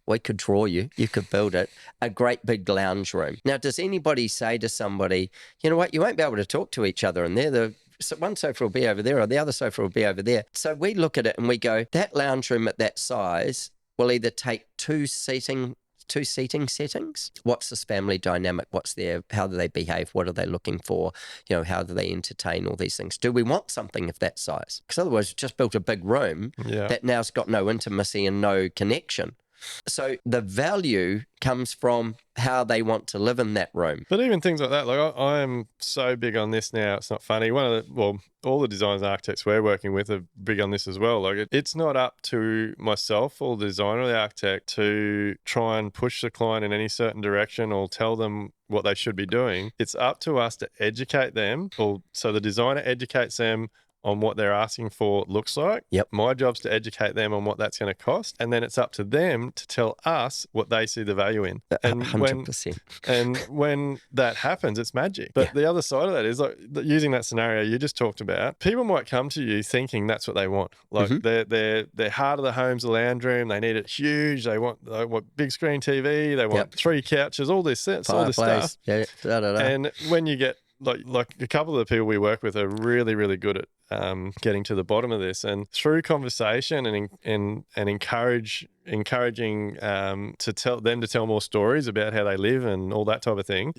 we could draw you could build it, a great big lounge room. Now, does anybody say to somebody, you know what, you won't be able to talk to each other in there, so one sofa will be over there or the other sofa will be over there. So we look at it and we go, that lounge room at that size will either take two seating settings. What's this family dynamic? How do they behave? What are they looking for? How do they entertain? All these things. Do we want something of that size? Because otherwise, we've just built a big room that now's got no intimacy and no connection. So the value comes from how they want to live in that room. But even things like that, like I am so big on this now, it's not funny. All the designers and architects we're working with are big on this as well. Like it's not up to myself or the designer or the architect to try and push the client in any certain direction or tell them what they should be doing. It's up to us to educate them, so the designer educates them on what they're asking for looks like. Yep. My job's to educate them on what that's going to cost. And then it's up to them to tell us what they see the value in. And 100%. When that happens, it's magic. But the other side of that is, like, using that scenario you just talked about, people might come to you thinking that's what they want. Like their heart of the home's a lounge room. They need it huge. They want big screen TV. They want 3 couches, all this stuff. Yeah. And when you get like a couple of the people we work with are really, really good at getting to the bottom of this, and through conversation and encouraging to tell more stories about how they live and all that type of thing.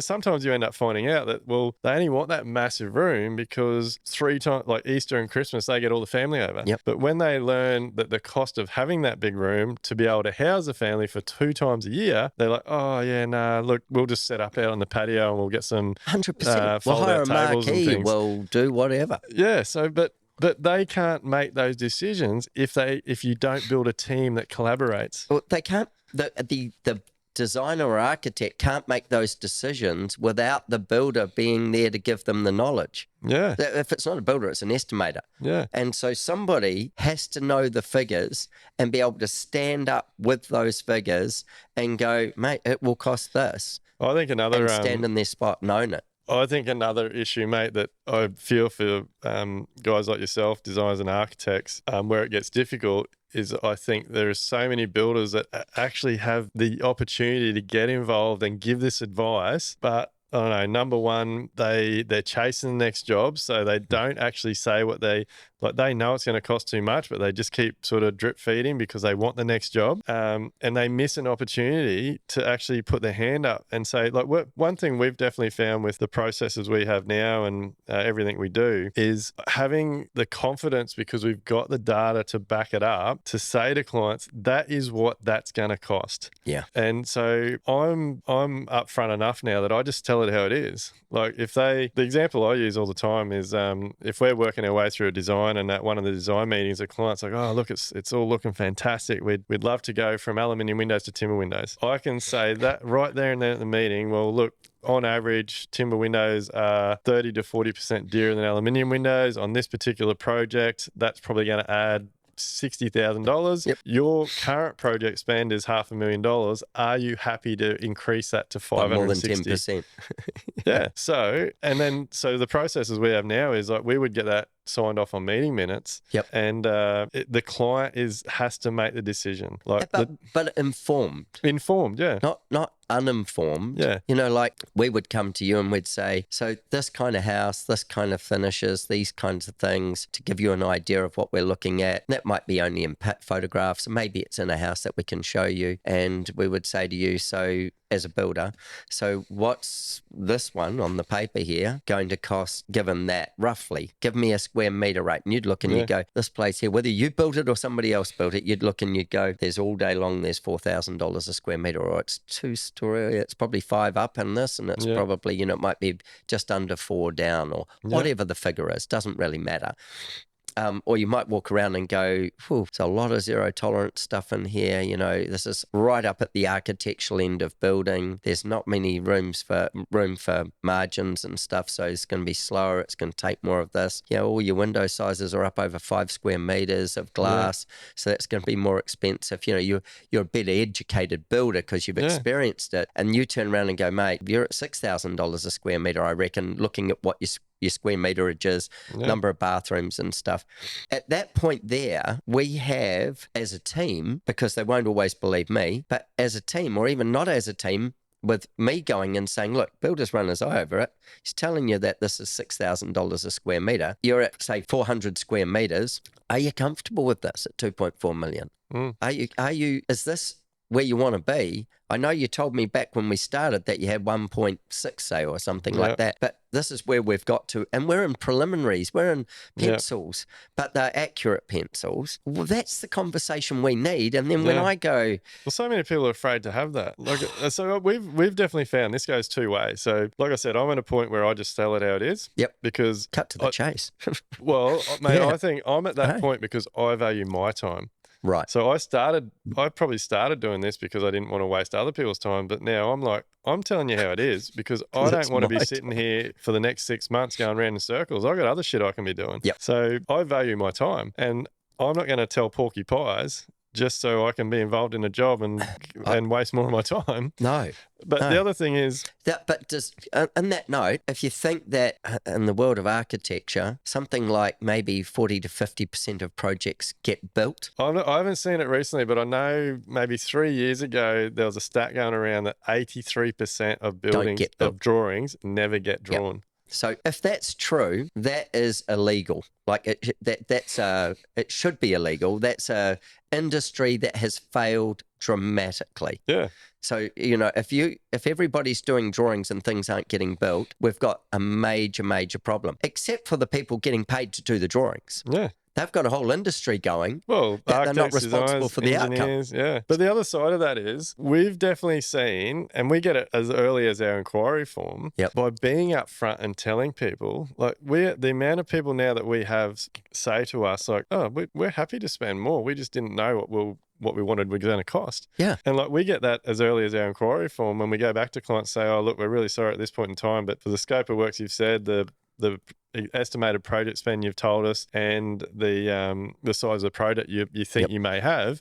Sometimes you end up finding out that they only want that massive room because 3 times, like Easter and Christmas, they get all the family over. Yep. But when they learn that the cost of having that big room to be able to house a family for 2 times a year, they're like, oh yeah, nah, look, we'll just set up out on the patio and we'll get some 100%. We'll hire a marquee. We'll do whatever. Yeah. So, but they can't make those decisions if you don't build a team that collaborates. Well, they can't. The designer or architect can't make those decisions without the builder being there to give them the knowledge. Yeah. If it's not a builder, it's an estimator. Yeah. And so somebody has to know the figures and be able to stand up with those figures and go, mate, it will cost this. I think another... And stand in their spot and own it. I think another issue, mate, that I feel for guys like yourself, designers and architects, where it gets difficult is I think there are so many builders that actually have the opportunity to get involved and give this advice, but I don't know, number one, they're chasing the next job, so they don't actually say what they know it's going to cost too much, but they just keep sort of drip feeding because they want the next job, and they miss an opportunity to actually put their hand up and say, like, one thing we've definitely found with the processes we have now and everything we do is having the confidence, because we've got the data to back it up, to say to clients, that is what that's going to cost. Yeah. And so I'm upfront enough now that I just tell it how it is. Like the example I use all the time is if we're working our way through a design design, and at one of the design meetings, the client's like, oh, look, it's all looking fantastic. We'd love to go from aluminium windows to timber windows. I can say that right there and then at the meeting, well, look, on average, timber windows are 30 to 40% dearer than aluminium windows. On this particular project, that's probably going to add $60,000. Yep. Your current project spend is $500,000. Are you happy to increase that to 560? More than 10%. Yeah. So the processes we have now is like we would get that signed off on meeting minutes. Yep. And the client has to make the decision. Like, but informed. Informed, yeah. Not uninformed. Yeah. You know, like we would come to you and we'd say, so this kind of house, this kind of finishes, these kinds of things, to give you an idea of what we're looking at. That might be only in photographs. Maybe it's in a house that we can show you. And we would say to you, so as a builder, so what's this one on the paper here going to cost, given that roughly? Give me a square meter rate. And you'd look and you'd go, this place here, whether you built it or somebody else built it, you'd look and you'd go, there's all day long, there's $4,000 a square meter, or it's 2-story, it's probably 5 up in this, and it's probably, you know, it might be just under 4 down, or whatever the figure is, doesn't really matter. Or you might walk around and go, there's a lot of zero tolerance stuff in here. You know, this is right up at the architectural end of building. There's not many room for margins and stuff, so it's going to be slower. It's going to take more of this. You know, all your window sizes are up over 5 square meters of glass, so that's going to be more expensive. You know, you're a better educated builder because you've experienced it, and you turn around and go, mate, you're at $6,000 a square meter, I reckon, looking at what your square meterage is, number of bathrooms and stuff. At that point there, we have, as a team, because they won't always believe me, but as a team, or even not as a team, with me going and saying, look, builder's run his eye over it. He's telling you that this is $6,000 a square meter. You're at, say, 400 square meters. Are you comfortable with this at 2.4 million? Is this where you want to be? I know you told me back when we started that you had 1.6, say, or something like that, but this is where we've got to, and we're in preliminaries, we're in pencils, but they're accurate pencils. Well, that's the conversation we need. And then when I go, well, so many people are afraid to have that. Like, so we've definitely found this goes 2 ways. So, like I said, I'm at a point where I just tell it how it is. Yep. Because cut to the chase. Well, mate, I think I'm at that point because I value my time. Right. So I probably started doing this because I didn't want to waste other people's time. But now I'm like, I'm telling you how it is because I don't want to be sitting here for the next 6 months going around in circles. I've got other shit I can be doing. Yep. So I value my time, and I'm not going to tell porky pies just so I can be involved in a job and waste more of my time. No. But the other thing is... on that note, if you think that in the world of architecture, something like maybe 40 to 50% of projects get built. I haven't seen it recently, but I know maybe 3 years ago, there was a stat going around that 83% of buildings, of drawings, never get drawn. Yep. So if that's true, that is illegal. Like it should be illegal. That's a industry that has failed dramatically. Yeah. So, you know, if everybody's doing drawings and things aren't getting built, we've got a major, major problem. Except for the people getting paid to do the drawings. Yeah. They've got a whole industry going. Well, that they're not responsible for the outcome. Yeah. But the other side of that is we've definitely seen, and we get it as early as our inquiry form, by being upfront and telling people, like the amount of people now that we have say to us, like, oh, we're happy to spend more. We just didn't know what we wanted was going to cost. Yeah. And like we get that as early as our inquiry form when we go back to clients say, oh, look, we're really sorry at this point in time, but for the scope of works you've said, the estimated project spend you've told us and the size of the project you think you may have,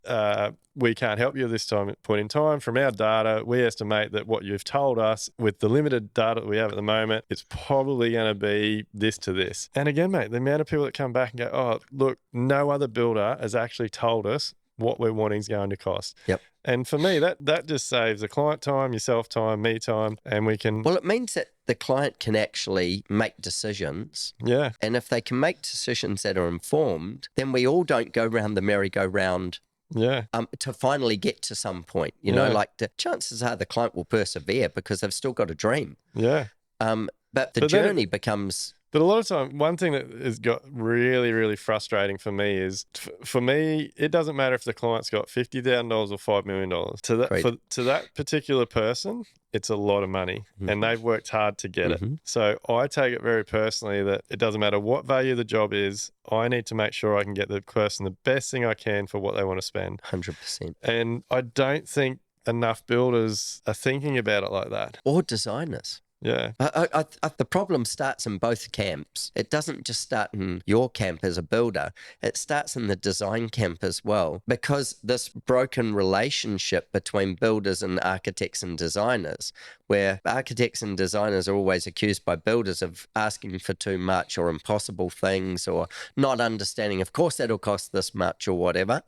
we can't help you at this point in time. From our data, we estimate that what you've told us with the limited data that we have at the moment, it's probably going to be this to this. And again, mate, the amount of people that come back and go, oh, look, no other builder has actually told us what we're wanting is going to cost. Yep. And for me, that just saves the client time, yourself time, me time, and we can... Well, it means that the client can actually make decisions. Yeah. And if they can make decisions that are informed, then we all don't go round the merry-go-round to finally get to some point. You know, like the chances are the client will persevere because they've still got a dream. Yeah. But the journey becomes But a lot of time, one thing that has got really, really frustrating for me is, for me, it doesn't matter if the client's got $50,000 or $5 million. To that particular person, it's a lot of money, and they've worked hard to get it. So I take it very personally that it doesn't matter what value the job is, I need to make sure I can get the person the best thing I can for what they want to spend. 100%. And I don't think enough builders are thinking about it like that. Or designers. Yeah. The problem starts in both camps. It doesn't just start in your camp as a builder. It starts in the design camp as well, because this broken relationship between builders and architects and designers, where architects and designers are always accused by builders of asking for too much or impossible things or not understanding, of course, that'll cost this much or whatever.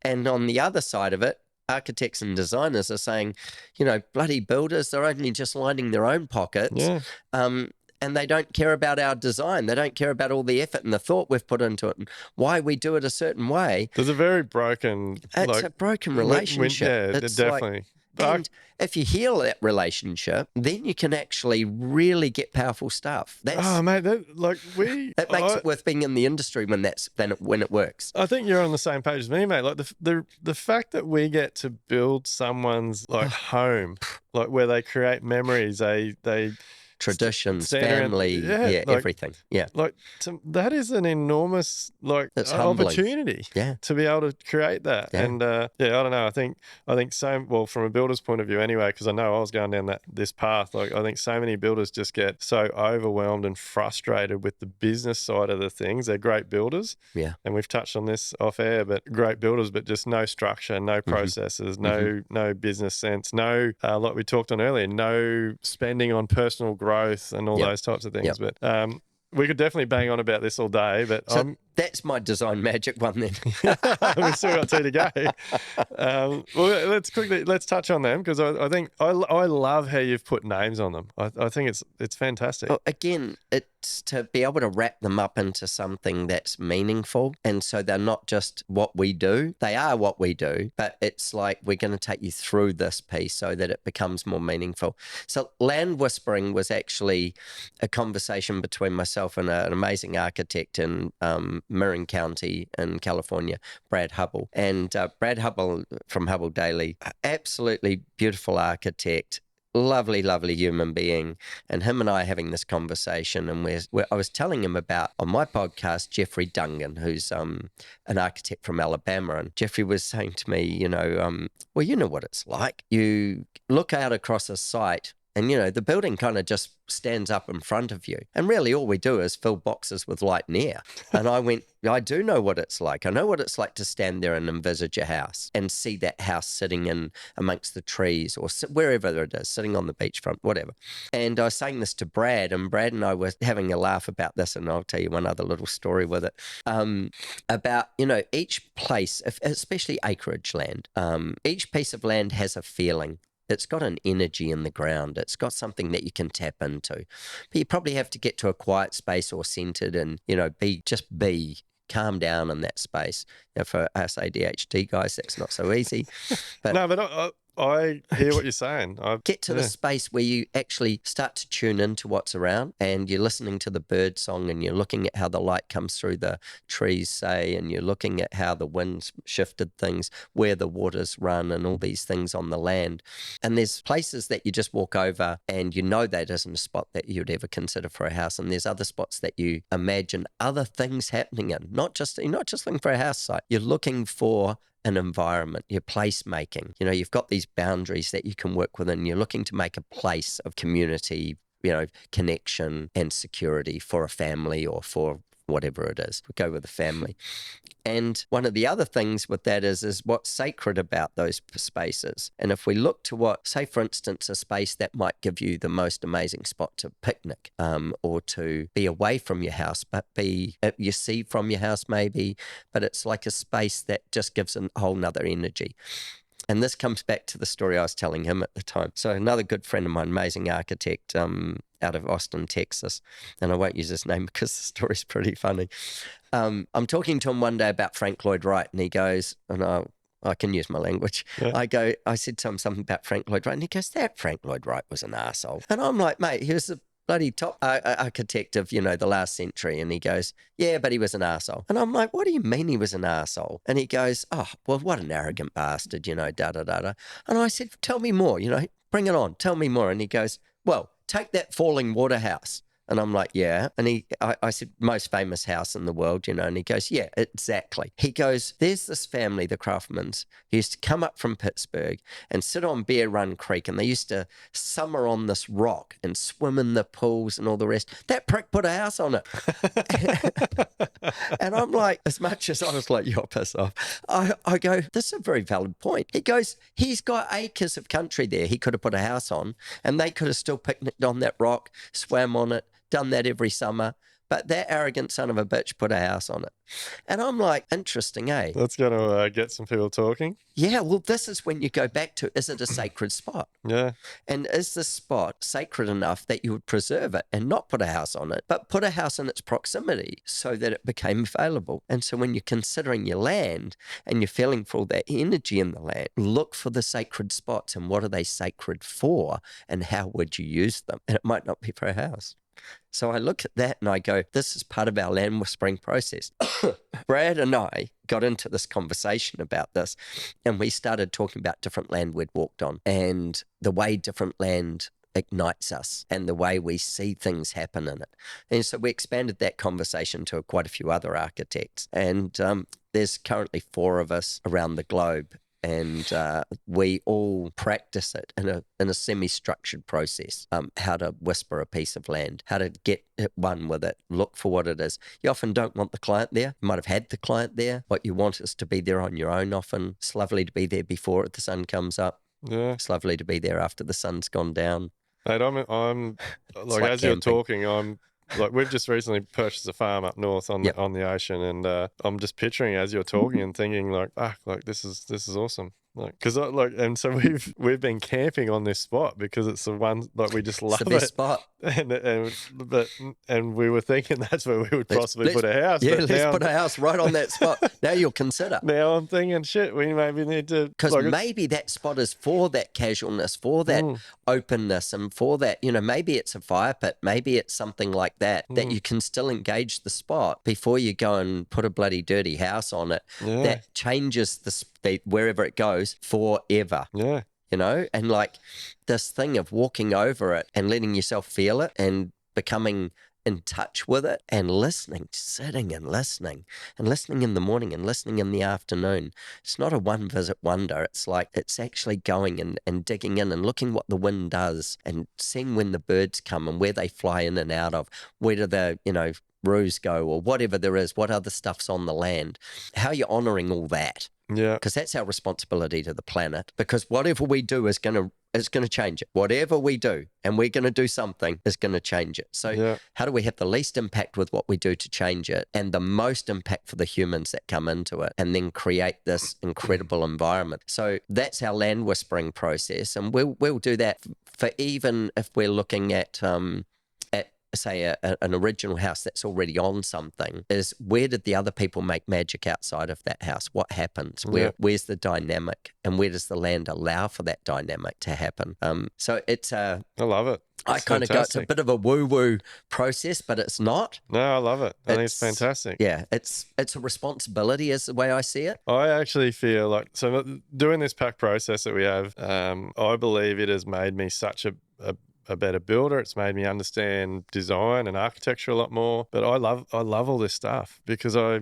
And on the other side of it, architects and designers are saying, bloody builders, they're only just lining their own pockets. Yeah. And they don't care about our design. They don't care about all the effort and the thought we've put into it and why we do it a certain way. There's a very broken... It's a broken relationship. It's definitely. And if you heal that relationship, then you can actually really get powerful stuff. Mate, that makes it worth being in the industry when it works. I think you're on the same page as me, mate. Like the fact that we get to build someone's home, like where they create memories, they traditions, family, everything. Yeah. That is an enormous opportunity to be able to create that. Yeah. And I don't know. I think from a builder's point of view anyway, because I know I was going down this path, I think so many builders just get so overwhelmed and frustrated with the business side of the things. They're great builders. Yeah. And we've touched on this off air, but great builders, but just no structure, no processes, no business sense, no, like we talked on earlier, no spending on personal growth and all those types of things. But we could definitely bang on about this all day, but that's my design magic one then. We've still got 2 to go. Well, let's touch on them, because I think I love how you've put names on them. I think it's fantastic. Well, again, it's to be able to wrap them up into something that's meaningful, and so they're not just what we do. They are what we do, but it's like we're going to take you through this piece so that it becomes more meaningful. So land whispering was actually a conversation between myself and an amazing architect in Marin County in California, Brad Hubble. And Brad Hubble from Hubble Daily, absolutely beautiful architect, lovely, lovely human being. And him and I having this conversation, and I was telling him about, on my podcast, Jeffrey Dungan, who's an architect from Alabama. And Jeffrey was saying to me, well, you know what it's like. You look out across a site and, the building kind of just stands up in front of you. And really all we do is fill boxes with light and air. And I went, I do know what it's like. I know what it's like to stand there and envisage a house and see that house sitting in amongst the trees or wherever it is, sitting on the beachfront, whatever. And I was saying this to Brad, and Brad and I were having a laugh about this, and I'll tell you one other little story with it, about, each place, especially acreage land, each piece of land has a feeling. It's got an energy in the ground. It's got something that you can tap into. But you probably have to get to a quiet space or centered and, be calm down in that space. For us ADHD guys, that's not so easy. But no, but I hear what you're saying. Get to the space where you actually start to tune into what's around, and you're listening to the bird song, and you're looking at how the light comes through the trees, say, and you're looking at how the wind's shifted things, where the waters run, and all these things on the land. And there's places that you just walk over and that isn't a spot that you'd ever consider for a house. And there's other spots that you imagine other things happening in. You're not just looking for a house site. You're looking for an environment, your place making. You've got these boundaries that you can work within. You're looking to make a place of community, connection and security for a family or for whatever it is. We'll go with the family. And one of the other things with that is what's sacred about those spaces. And if we look to what, say, for instance, a space that might give you the most amazing spot to picnic, or to be away from your house, but you see from your house maybe, but it's like a space that just gives a whole nother energy. And this comes back to the story I was telling him at the time. So another good friend of mine, amazing architect, out of Austin, Texas, and I won't use his name because the story's pretty funny. I'm talking to him one day about Frank Lloyd Wright, and he goes, and I can use my language. Yeah. I said to him something about Frank Lloyd Wright, and he goes, that Frank Lloyd Wright was an arsehole. And I'm like, mate, he was the bloody top architect of, the last century. And he goes, yeah, but he was an arsehole. And I'm like, what do you mean he was an arsehole? And he goes, oh, well, what an arrogant bastard, da-da-da-da. And I said, tell me more, bring it on, tell me more. And he goes, well, take that falling water house. And I'm like, yeah. And I said, most famous house in the world, and he goes, yeah, exactly. He goes, there's this family, the Craftmans, who used to come up from Pittsburgh and sit on Bear Run Creek, and they used to summer on this rock and swim in the pools and all the rest. That prick put a house on it. And I'm like, as much as I was like, you're pissed off, I go, this is a very valid point. He goes, he's got acres of country there he could have put a house on, and they could have still picnicked on that rock, swam on it, done that every summer, but that arrogant son of a bitch put a house on it. And I'm like, interesting, eh? That's going to get some people talking. Yeah, well, this is when you go back to, is it a sacred spot? Yeah. And is this spot sacred enough that you would preserve it and not put a house on it, but put a house in its proximity so that it became available? And so when you're considering your land and you're feeling for all that energy in the land, look for the sacred spots and what are they sacred for and how would you use them? And it might not be for a house. So I look at that and I go, this is part of our land whispering process. Brad and I got into this conversation about this, and we started talking about different land we'd walked on and the way different land ignites us and the way we see things happen in it. And so we expanded that conversation to quite a few other architects. And there's currently 4 of us around the globe. And we all practice it in a semi-structured process, how to whisper a piece of land, how to get at one with it, look for what it is. You often don't want the client there. You might have had the client there. What you want is to be there on your own often. It's lovely to be there before the sun comes up. Yeah. It's lovely to be there after the sun's gone down. Mate, I'm like as camping. You're talking, I'm like, we've just recently purchased a farm up north on Yep. on the ocean, and I'm just picturing as you're talking and thinking like, like this is awesome. Like, because and so we've been camping on this spot because it's the one like we just love It's the best it. spot. And we were thinking that's where we would possibly put a house. Yeah, but let's now, put a house right on that spot. Now you'll consider. Now I'm thinking, shit, we maybe need to, Because maybe that spot is for that casualness, for that openness, and for that, maybe it's a fire pit, maybe it's something like that, that you can still engage the spot before you go and put a bloody dirty house on it. Yeah. That changes the speed wherever it goes forever. Yeah. And like this thing of walking over it and letting yourself feel it and becoming in touch with it and listening, sitting and listening in the morning and listening in the afternoon. It's not a one visit wonder. It's like it's actually going and digging in and looking what the wind does and seeing when the birds come and where they fly in and out of, where do the, roos go or whatever there is, what other stuff's on the land, how you're honouring all that. Yeah. Because that's our responsibility to the planet. Because whatever we do is going to change it. Whatever we do, and we're going to do something, is going to change it. So how do we have the least impact with what we do to change it and the most impact for the humans that come into it and then create this incredible environment? So that's our land whispering process. And we'll do that for even if we're looking at say an original house that's already on something, is where did the other people make magic outside of that house? What happens? Where's the dynamic, and where does the land allow for that dynamic to happen? So it's I love it. I kind of go, it's a bit of a woo-woo process, but it's not. No, I love it. I think it's fantastic. Yeah, it's a responsibility is the way I see it. I actually feel like, so doing this pack process that we have, I believe it has made me such a better builder. It's made me understand design and architecture a lot more. But I love all this stuff because I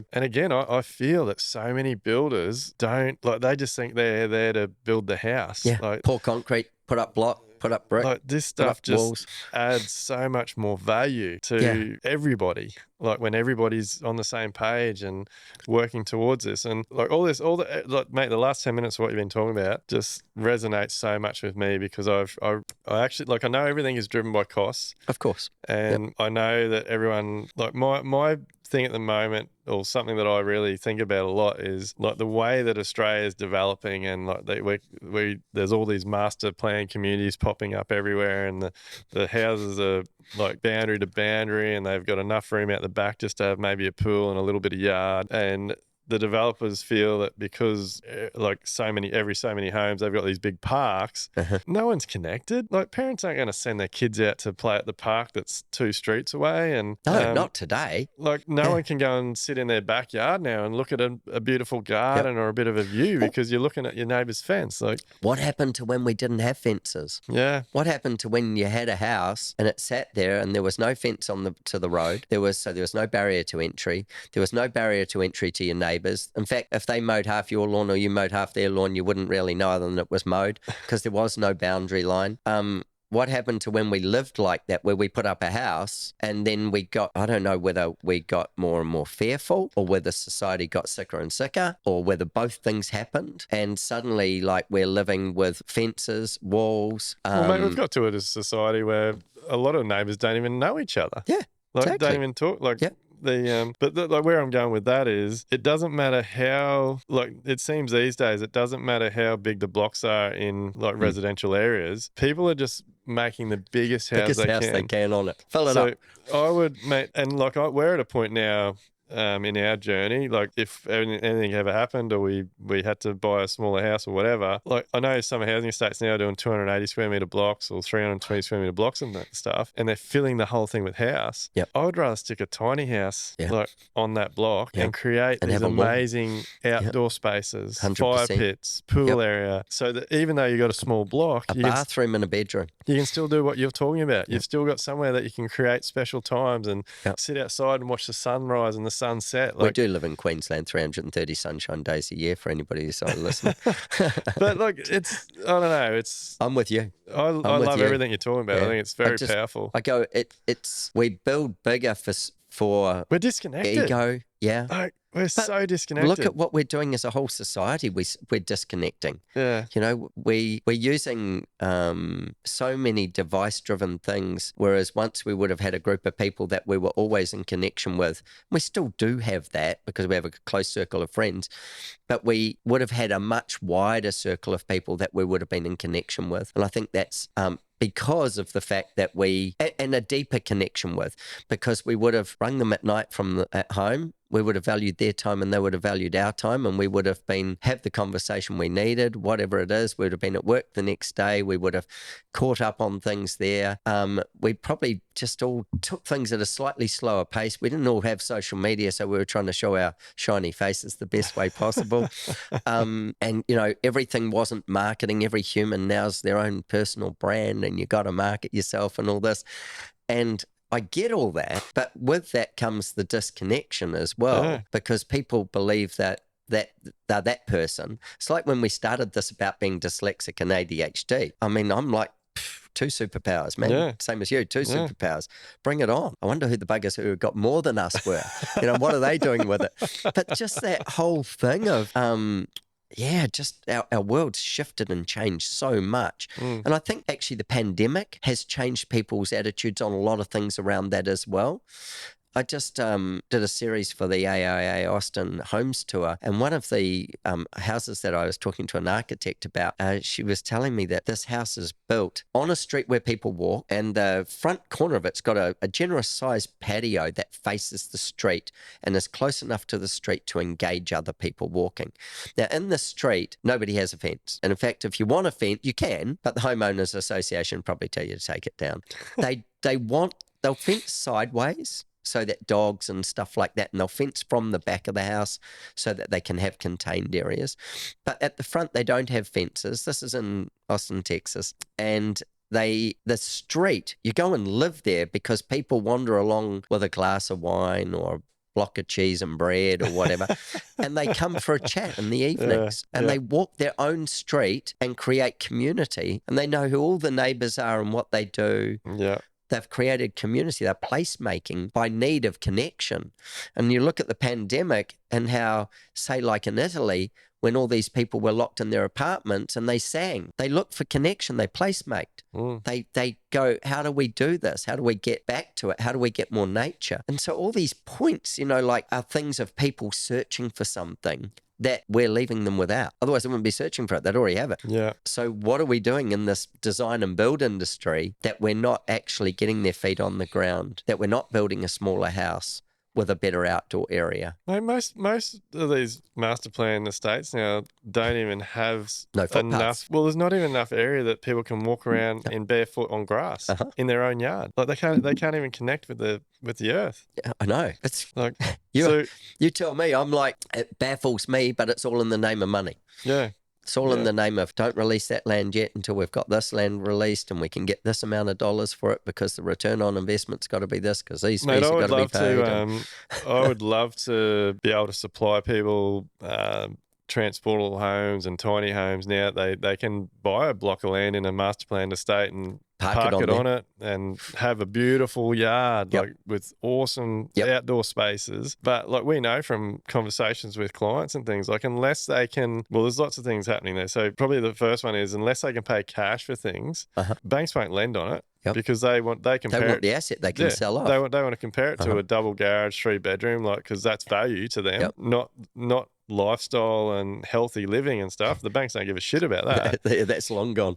feel that so many builders don't, like, they just think they're there to build the house. Yeah, like, pour concrete, put up block, put up brick. Like this stuff just adds so much more value to everybody. Like when everybody's on the same page and working towards this, and like mate, the last 10 minutes of what you've been talking about just resonates so much with me because I actually, like, I know everything is driven by costs, of course, and I know that everyone, like, my thing at the moment, or something that I really think about a lot, is like the way that Australia is developing, and like there's all these master plan communities popping up everywhere, and the houses are like boundary to boundary, and they've got enough room out the back just to have maybe a pool and a little bit of yard, and the developers feel that because like so many homes, they've got these big parks, no one's connected. Like parents aren't going to send their kids out to play at the park that's 2 streets away. And No, not today. Like no one can go and sit in their backyard now and look at a beautiful garden or a bit of a view because you're looking at your neighbour's fence. Like, what happened to when we didn't have fences? Yeah. What happened to when you had a house and it sat there and there was no fence to the road? There was no barrier to entry. There was no barrier to entry to your neighbours. In fact, if they mowed half your lawn or you mowed half their lawn, you wouldn't really know other than it was mowed because there was no boundary line. What happened to when we lived like that, where we put up a house and then we got, I don't know whether we got more and more fearful or whether society got sicker and sicker or whether both things happened. And suddenly, like, we're living with fences, walls. Well, mate, we've got to it as a society where a lot of neighbours don't even know each other. Yeah, like, exactly. Don't even talk. Like, like where I'm going with that is it doesn't matter how, like, it seems these days, it doesn't matter how big the blocks are in like residential areas. People are just making the biggest house they can on it. Fill it up. I would, mate, and like we're at a point now in our journey, like if anything ever happened or we had to buy a smaller house or whatever, like I know some housing estates now are doing 280 square metre blocks or 320 square metre blocks and that stuff, and they're filling the whole thing with house. Yep. I would rather stick a tiny house like on that block and create these amazing outdoor spaces, 100%. fire pits, pool area, so that even though you've got a small block, a bathroom and a bedroom, you can still do what you're talking about. You've still got somewhere that you can create special times and sit outside and watch the sunrise and the sunset. Like, we do live in Queensland, 330 sunshine days a year for anybody who's listening. But like, I don't know. I'm with you. I love everything you're talking about. I think it's very powerful. I go, we build bigger for we're disconnected. Ego. Yeah. Like, we're so disconnected. Look at what we're doing as a whole society. We're disconnecting. Yeah. You know, we're using so many device-driven things, whereas once we would have had a group of people that we were always in connection with. We still do have that because we have a close circle of friends, but we would have had a much wider circle of people that we would have been in connection with. And I think that's because of the fact that and a deeper connection with, because we would have rung them at night at home. We would have valued their time and they would have valued our time, and we would have have the conversation we needed, whatever it is. We would have been at work the next day. We would have caught up on things there. We probably just all took things at a slightly slower pace. We didn't all have social media, so we were trying to show our shiny faces the best way possible. And, you know, everything wasn't marketing. Every human now's their own personal brand and you got to market yourself and all this. And I get all that, but with that comes the disconnection as well, because people believe that they're that person. It's like when we started this about being dyslexic and ADHD. I mean, I'm like, 2 superpowers, man. Yeah. Same as you, 2 superpowers. Bring it on. I wonder who the buggers who got more than us were. You know, what are they doing with it? But just that whole thing of just our world's shifted and changed so much. And I think actually the pandemic has changed people's attitudes on a lot of things around that as well. I just did a series for the AIA Austin Homes Tour, and one of the houses that I was talking to an architect about, she was telling me that this house is built on a street where people walk, and the front corner of it's got a generous sized patio that faces the street and is close enough to the street to engage other people walking. Now, in the street, nobody has a fence. And in fact, if you want a fence, you can, but the Homeowners Association probably tell you to take it down. They'll fence sideways, so that dogs and stuff like that, and they'll fence from the back of the house so that they can have contained areas. But at the front, they don't have fences. This is in Austin, Texas. And the street, you go and live there because people wander along with a glass of wine or a block of cheese and bread or whatever, and they come for a chat in the evenings, and they walk their own street and create community, and they know who all the neighbours are and what they do. Yeah. They've created community. They're placemaking by need of connection. And you look at the pandemic and how, say, like in Italy, when all these people were locked in their apartments and they sang, they look for connection, they placemate. They go, how do we do this? How do we get back to it? How do we get more nature? And so all these points, you know, like are things of people searching for something that we're leaving them without. Otherwise, they wouldn't be searching for it. They'd already have it. Yeah. So what are we doing in this design and build industry that we're not actually getting their feet on the ground, that we're not building a smaller house? with a better outdoor area. Mate, most of these master plan estates now don't even have No footpaths. enough. Well, there's not even enough area that people can walk around in barefoot on grass in their own yard. Like they can't even connect with the earth. Yeah, I know. It's Like you tell me. I'm like, it baffles me, but it's all in the name of money. Yeah. It's all in the name of don't release that land yet until we've got this land released and we can get this amount of dollars for it because the return on investment's got to be this because these fees have got to be paid. I would love to be able to supply people transportable homes and tiny homes now. They can buy a block of land in a master planned estate and park it on it and have a beautiful yard like with awesome outdoor spaces. But like we know from conversations with clients and things, like unless they can, well, there's lots of things happening there. So probably the first one is unless they can pay cash for things, banks won't lend on it. Because they want the asset they can sell off. They want to compare it to a double garage, 3-bedroom, like because that's value to them, not lifestyle and healthy living and stuff. The banks don't give a shit about that. That's long gone.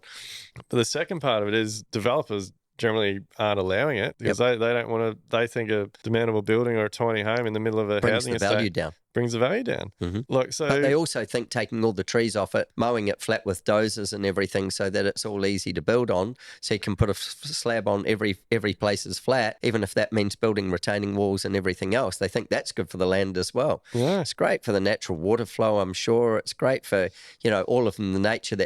But the second part of it is developers generally aren't allowing it because they don't want to. They think a demandable building or a tiny home in the middle of a housing estate brings the value down. Like so, but they also think taking all the trees off it, mowing it flat with dozers and everything, so that it's all easy to build on. So you can put a slab on every place is flat, even if that means building retaining walls and everything else. They think that's good for the land as well. Yeah, it's great for the natural water flow. I'm sure it's great for all of the nature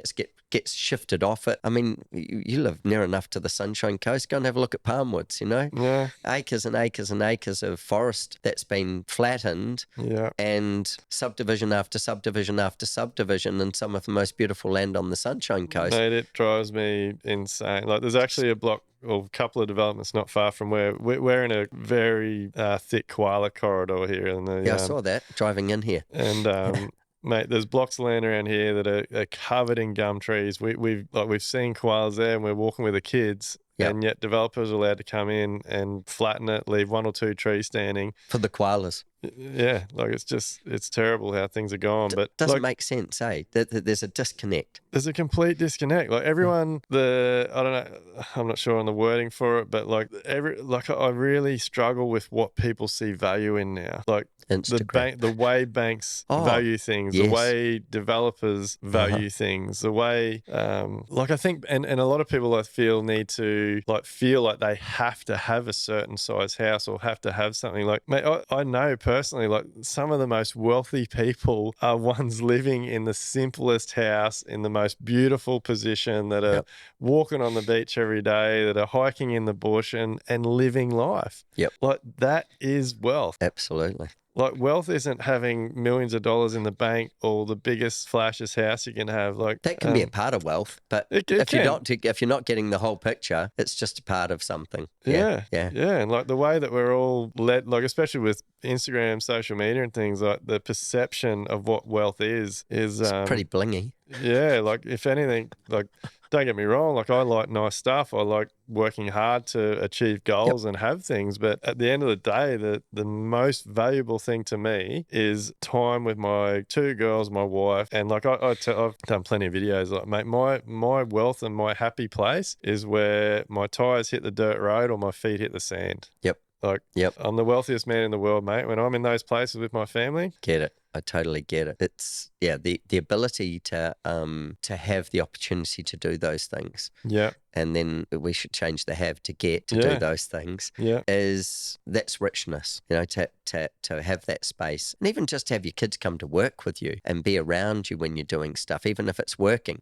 gets shifted off it. I mean, you live near enough to the Sunshine Coast. Go and have a look at Palmwoods, acres and acres and acres of forest that's been flattened. Yeah. And subdivision after subdivision after subdivision, and some of the most beautiful land on the Sunshine Coast. Mate, it drives me insane. Like, there's actually a block or a couple of developments not far from where we're in a very thick koala corridor here. I saw that driving in here. And mate, there's blocks of land around here that are covered in gum trees. We've seen koalas there, and we're walking with the kids. Yep. And yet developers are allowed to come in and flatten it, leave 1 or 2 trees standing. For the koalas. Yeah, like it's terrible how things are going. But doesn't make sense, eh? There's a disconnect. There's a complete disconnect. Like everyone, I don't know, I'm not sure on the wording for it, but I really struggle with what people see value in now. Like the way banks value things, the way developers value things, the way I think and a lot of people I feel need to feel like they have to have a certain size house or have to have something. Like, mate, I know personally, like some of the most wealthy people are ones living in the simplest house in the most beautiful position, that are walking on the beach every day, that are hiking in the bush and living life. Yep. Like that is wealth. Absolutely. Like wealth isn't having millions of dollars in the bank or the biggest flashiest house you can have. Like that can be a part of wealth, but if you're not getting the whole picture, it's just a part of something. Yeah. And like the way that we're all led, like especially with Instagram, social media, and things, like the perception of what wealth is pretty blingy. Yeah, like if anything, like don't get me wrong, like I like nice stuff. I like working hard to achieve goals and have things. But at the end of the day, the most valuable thing to me is time with my 2 girls, my wife. And like I've done plenty of videos. Like, mate, my wealth and my happy place is where my tires hit the dirt road or my feet hit the sand. Yep. Like, I'm the wealthiest man in the world, mate. When I'm in those places with my family. Get it. I totally get it. It's the ability to have the opportunity to do those things. Yeah. And then we should change the have to get to do those things. Yeah. That's richness, to have that space. And even just to have your kids come to work with you and be around you when you're doing stuff, even if it's working.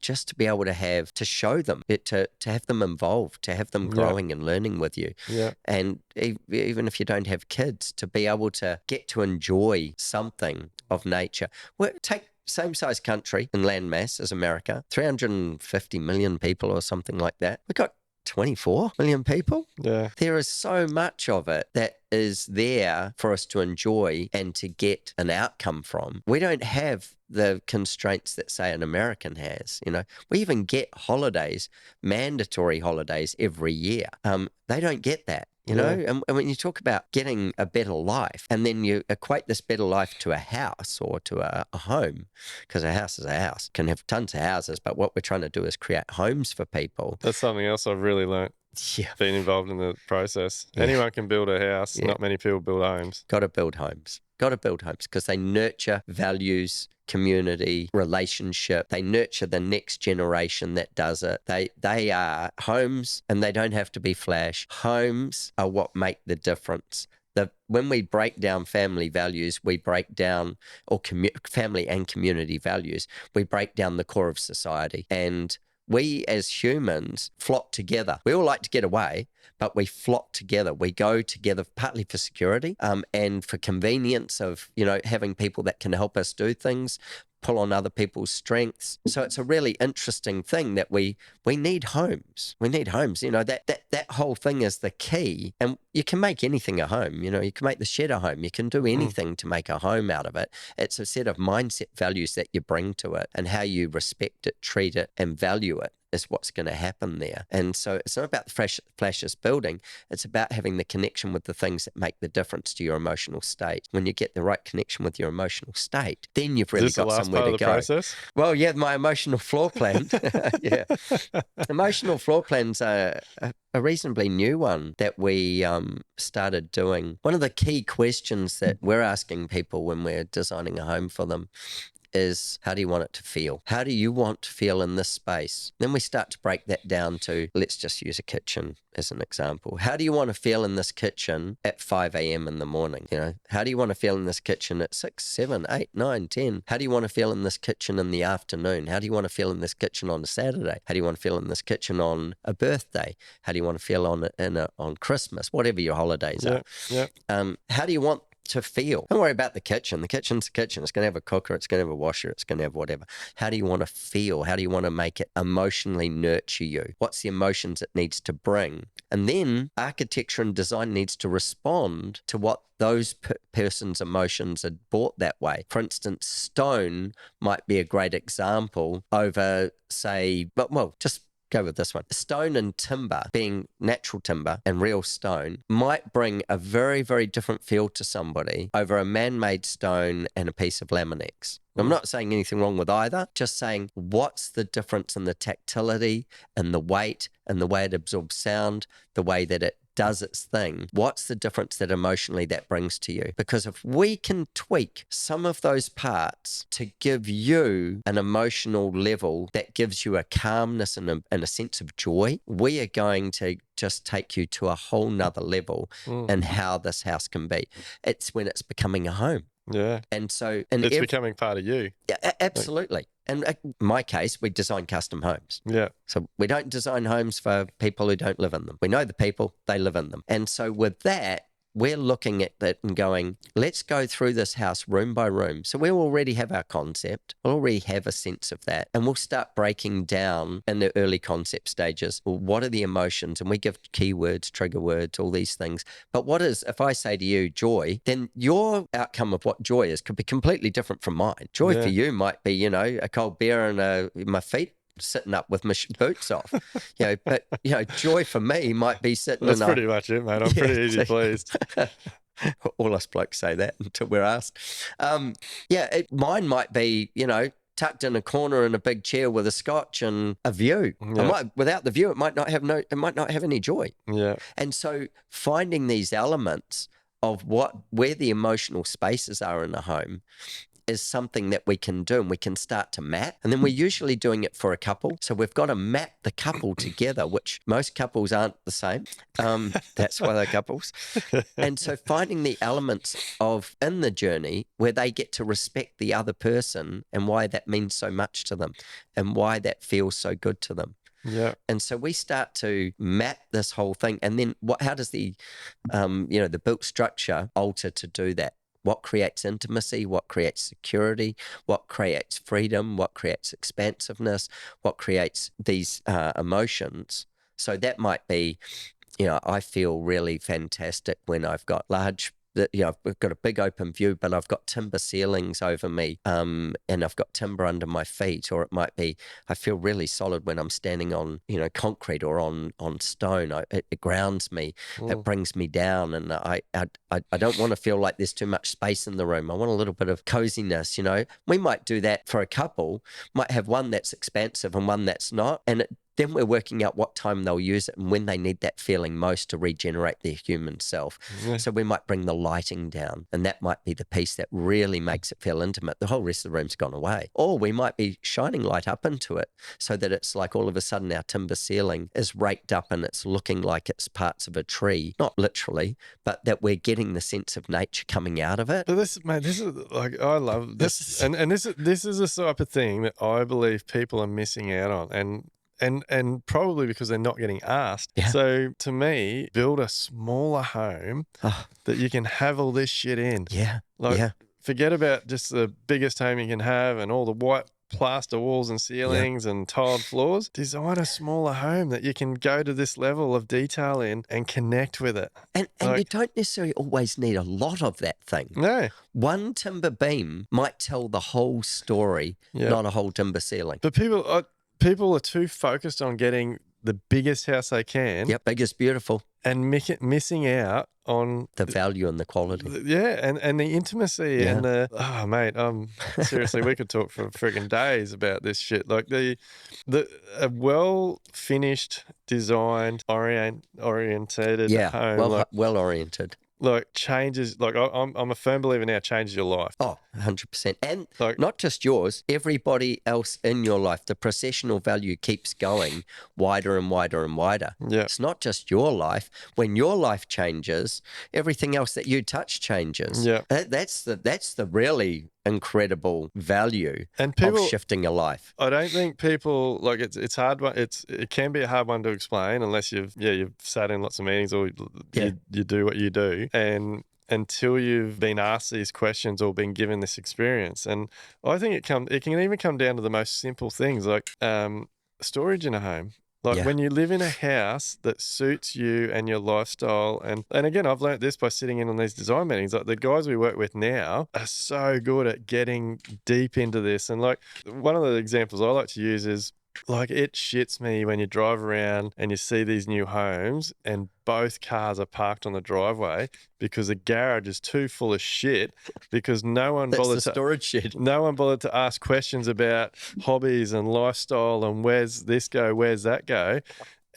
Just to be able to show them, to have them involved, to have them growing and learning with you. Yeah. And even if you don't have kids, to be able to get to enjoy something of nature. Take same size country in land mass as America, 350 million people or something like that. We've got 24 million people. Yeah. There is so much of it that is there for us to enjoy and to get an outcome from. We don't have the constraints that, say, an American has. We even get holidays, mandatory holidays every year. They don't get that. And when you talk about getting a better life, and then you equate this better life to a house or to a home, because a house is a house, can have tons of houses, but what we're trying to do is create homes for people. That's something else I've really learnt Yeah. been involved in the process. Yeah. Anyone can build a house. Yeah. Not many people build homes. Got to build homes. Got to build homes because they nurture values, community, relationship. They nurture the next generation that does it. They are homes, and they don't have to be flash. Homes are what make the difference. When we break down family values, we break down, or family and community values, we break down the core of society. And we as humans flock together. We all like to get away, but we flock together. We go together partly for security, and for convenience of, having people that can help us do things, pull on other people's strengths. So it's a really interesting thing that we need homes. We need homes. That whole thing is the key. And you can make anything a home. You can make the shed a home. You can do anything to make a home out of it. It's a set of mindset values that you bring to it, and how you respect it, treat it, and value it is what's going to happen there. And so it's not about the flashes building. It's about having the connection with the things that make the difference to your emotional state. When you get the right connection with your emotional state, then you've really got somewhere to go. Process? Well, yeah, my emotional floor plan. Yeah. Emotional floor plans are a reasonably new one that we started doing. One of the key questions that we're asking people when we're designing a home for them is, how do you want it to feel? How do you want to feel in this space? Then we start to break that down to, let's just use a kitchen as an example. How do you want to feel in this kitchen at 5 a.m. in the morning? How do you want to feel in this kitchen at 6, 7, 8, 9, 10? How do you want to feel in this kitchen in the afternoon? How do you want to feel in this kitchen on a Saturday? How do you want to feel in this kitchen on a birthday? How do you want to feel on Christmas? Whatever your holidays are. Yeah. How do you want to feel? Don't worry about the kitchen. The kitchen's a kitchen. It's going to have a cooker. It's going to have a washer. It's going to have whatever. How do you want to feel? How do you want to make it emotionally nurture you? What's the emotions it needs to bring? And then architecture and design needs to respond to what those person's emotions are brought that way. For instance, stone might be a great example over, say, just go with this one. Stone and timber, being natural timber and real stone, might bring a very, very different feel to somebody over a man-made stone and a piece of Laminex. I'm not saying anything wrong with either, just saying what's the difference in the tactility and the weight and the way it absorbs sound, the way that it does its thing. What's the difference that emotionally that brings to you? Because if we can tweak some of those parts to give you an emotional level that gives you a calmness and a sense of joy, we are going to just take you to a whole nother level in how this house can be. It's when it's becoming a home. Yeah. And so it's becoming part of you. Yeah, absolutely. And in my case, we design custom homes. Yeah. So we don't design homes for people who don't live in them. We know the people, they live in them. And so with that, we're looking at that and going, let's go through this house room by room. So we'll already have our concept. We'll already have a sense of that. And we'll start breaking down in the early concept stages. Well, what are the emotions? And we give keywords, trigger words, all these things. But if I say to you, joy, then your outcome of what joy is could be completely different from mine. Joy for you might be, a cold beer and my feet sitting up with my boots off, but joy for me might be sitting. That's pretty much it, mate. I'm pretty easy pleased. All us blokes say that until we're asked. Mine might be, tucked in a corner in a big chair with a scotch and a view. Yeah. Without the view, it might not have any joy. Yeah. And so finding these elements of where the emotional spaces are in a home is something that we can do, and we can start to map. And then we're usually doing it for a couple. So we've got to map the couple together, which most couples aren't the same. That's why they're couples. And so finding the elements in the journey where they get to respect the other person and why that means so much to them and why that feels so good to them. Yeah. And so we start to map this whole thing. And then how does the built structure alter to do that? What creates intimacy? What creates security? What creates freedom? What creates expansiveness? What creates these emotions? So that might be, I feel really fantastic when I've got I've got a big open view, but I've got timber ceilings over me, and I've got timber under my feet. Or it might be, I feel really solid when I'm standing on, concrete or on stone. It grounds me. It brings me down, and I don't want to feel like there's too much space in the room. I want a little bit of coziness. We might do that for a couple. Might have one that's expansive and one that's not, and then we're working out what time they'll use it and when they need that feeling most to regenerate their human self. Yeah. So we might bring the lighting down, and that might be the piece that really makes it feel intimate. The whole rest of the room's gone away. Or we might be shining light up into it so that it's like all of a sudden our timber ceiling is raked up and it's looking like it's parts of a tree, not literally, but that we're getting the sense of nature coming out of it. But this is like, I love this, and this is the type of thing that I believe people are missing out on, and probably because they're not getting asked. Yeah. So to me, build a smaller home that you can have all this shit in. Yeah. Like, yeah. forget about just the biggest home you can have and all the white plaster walls and ceilings and tiled floors. Design a smaller home that you can go to this level of detail in and connect with it. And you don't necessarily always need a lot of that thing. No. One timber beam might tell the whole story, not a whole timber ceiling. But people are too focused on getting the biggest house they can. Yep, biggest, beautiful. And missing out on the value and the quality. Yeah, and the intimacy and the, oh mate, seriously, we could talk for friggin' days about this shit. Like a well finished, designed, orientated home, well oriented. Like changes, like I'm a firm believer now, changes your life. Oh, 100%. And like, not just yours, everybody else in your life. The processional value keeps going wider and wider and wider. Yeah. It's not just your life. When your life changes, everything else that you touch changes. Yeah. That's the really incredible value and people, of shifting a life. I don't think people, like, it's hard. It can be a hard one to explain unless you've sat in lots of meetings or you do what you do. And until you've been asked these questions or been given this experience. And I think it can even come down to the most simple things like storage in a home. Like when you live in a house that suits you and your lifestyle. And again, I've learned this by sitting in on these design meetings. Like the guys we work with now are so good at getting deep into this. And like one of the examples I like to use is, like, it shits me when you drive around and you see these new homes and both cars are parked on the driveway because the garage is too full of shit because no one bothered storage shed. No one bothered to ask questions about hobbies and lifestyle and where's this go, where's that go.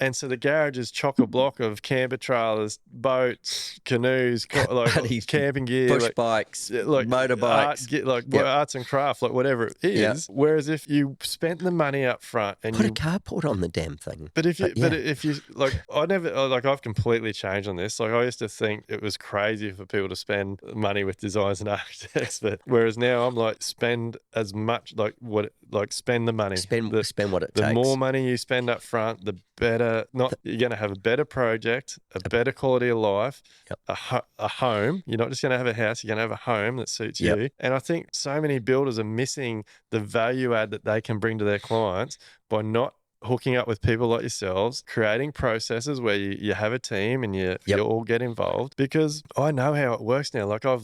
And so the garage is chock-a-block of camper trailers, boats, canoes, like camping gear, push bikes, like motorbikes, arts and craft, like whatever it is. Yep. Whereas if you spent the money up front and put a carport on the damn thing. But if you like, I've completely changed on this. Like I used to think it was crazy for people to spend money with designers and architects, but whereas now I'm like, spend as much, spend the money, spend what it takes. The more money you spend up front, the better. You're going to have a better project, a better quality of life, a home. You're not just going to have a house, you're going to have a home that suits you. And I think so many builders are missing the value add that they can bring to their clients by not hooking up with people like yourselves, creating processes where you have a team and you all get involved. Because I know how it works now. Like I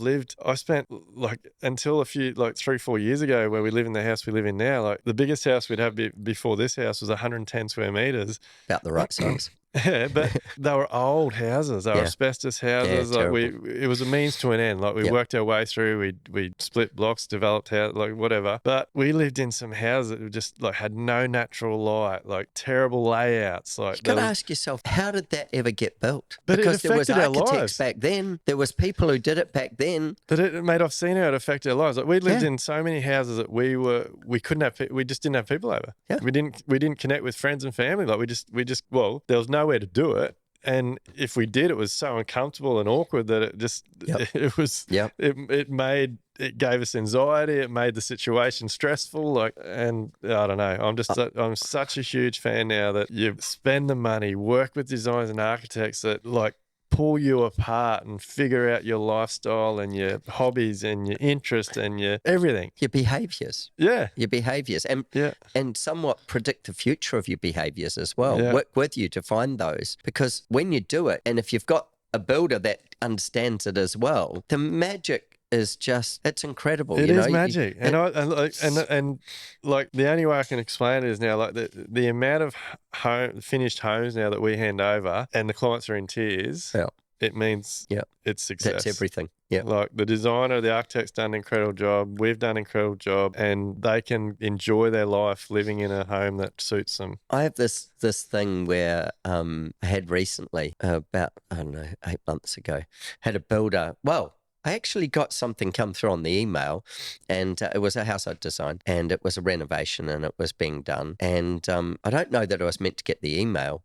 spent like until 3-4 years ago where we live in the house we live in now, like the biggest house we'd have before this house was 110 square meters. About the right size. Yeah, but they were old houses. They were asbestos houses. Like it was a means to an end. Like we worked our way through. We split blocks, developed house, like whatever. But we lived in some houses that just like had no natural light, like terrible layouts. Like you got to ask yourself, how did that ever get built? But because there was architects lives back then. There was people who did it back then. But I've seen how it affected our lives. Like we lived in so many houses that we just didn't have people over. Yeah. We didn't connect with friends and family. Like we just there was nowhere to do it. And if we did, it was so uncomfortable and awkward that it gave us anxiety. It made the situation stressful. And I don't know. I'm such a huge fan now that you spend the money, work with designers and architects that like pull you apart and figure out your lifestyle and your hobbies and your interests and your everything. Your behaviours. Yeah. Your behaviours. And somewhat predict the future of your behaviours as well. Yeah. Work with you to find those. Because when you do it, and if you've got a builder that understands it as well, the magic is just, it's incredible. It is magic. And the only way I can explain it is now, like the amount of finished homes now that we hand over and the clients are in tears, it means it's success. That's everything. Yeah. Like the designer, the architect's done an incredible job. We've done an incredible job, and they can enjoy their life living in a home that suits them. I have this thing where I had recently, about, I don't know, 8 months ago, had a builder. Well, I actually got something come through on the email, and it was a house I'd designed, and it was a renovation, and it was being done. And I don't know that I was meant to get the email.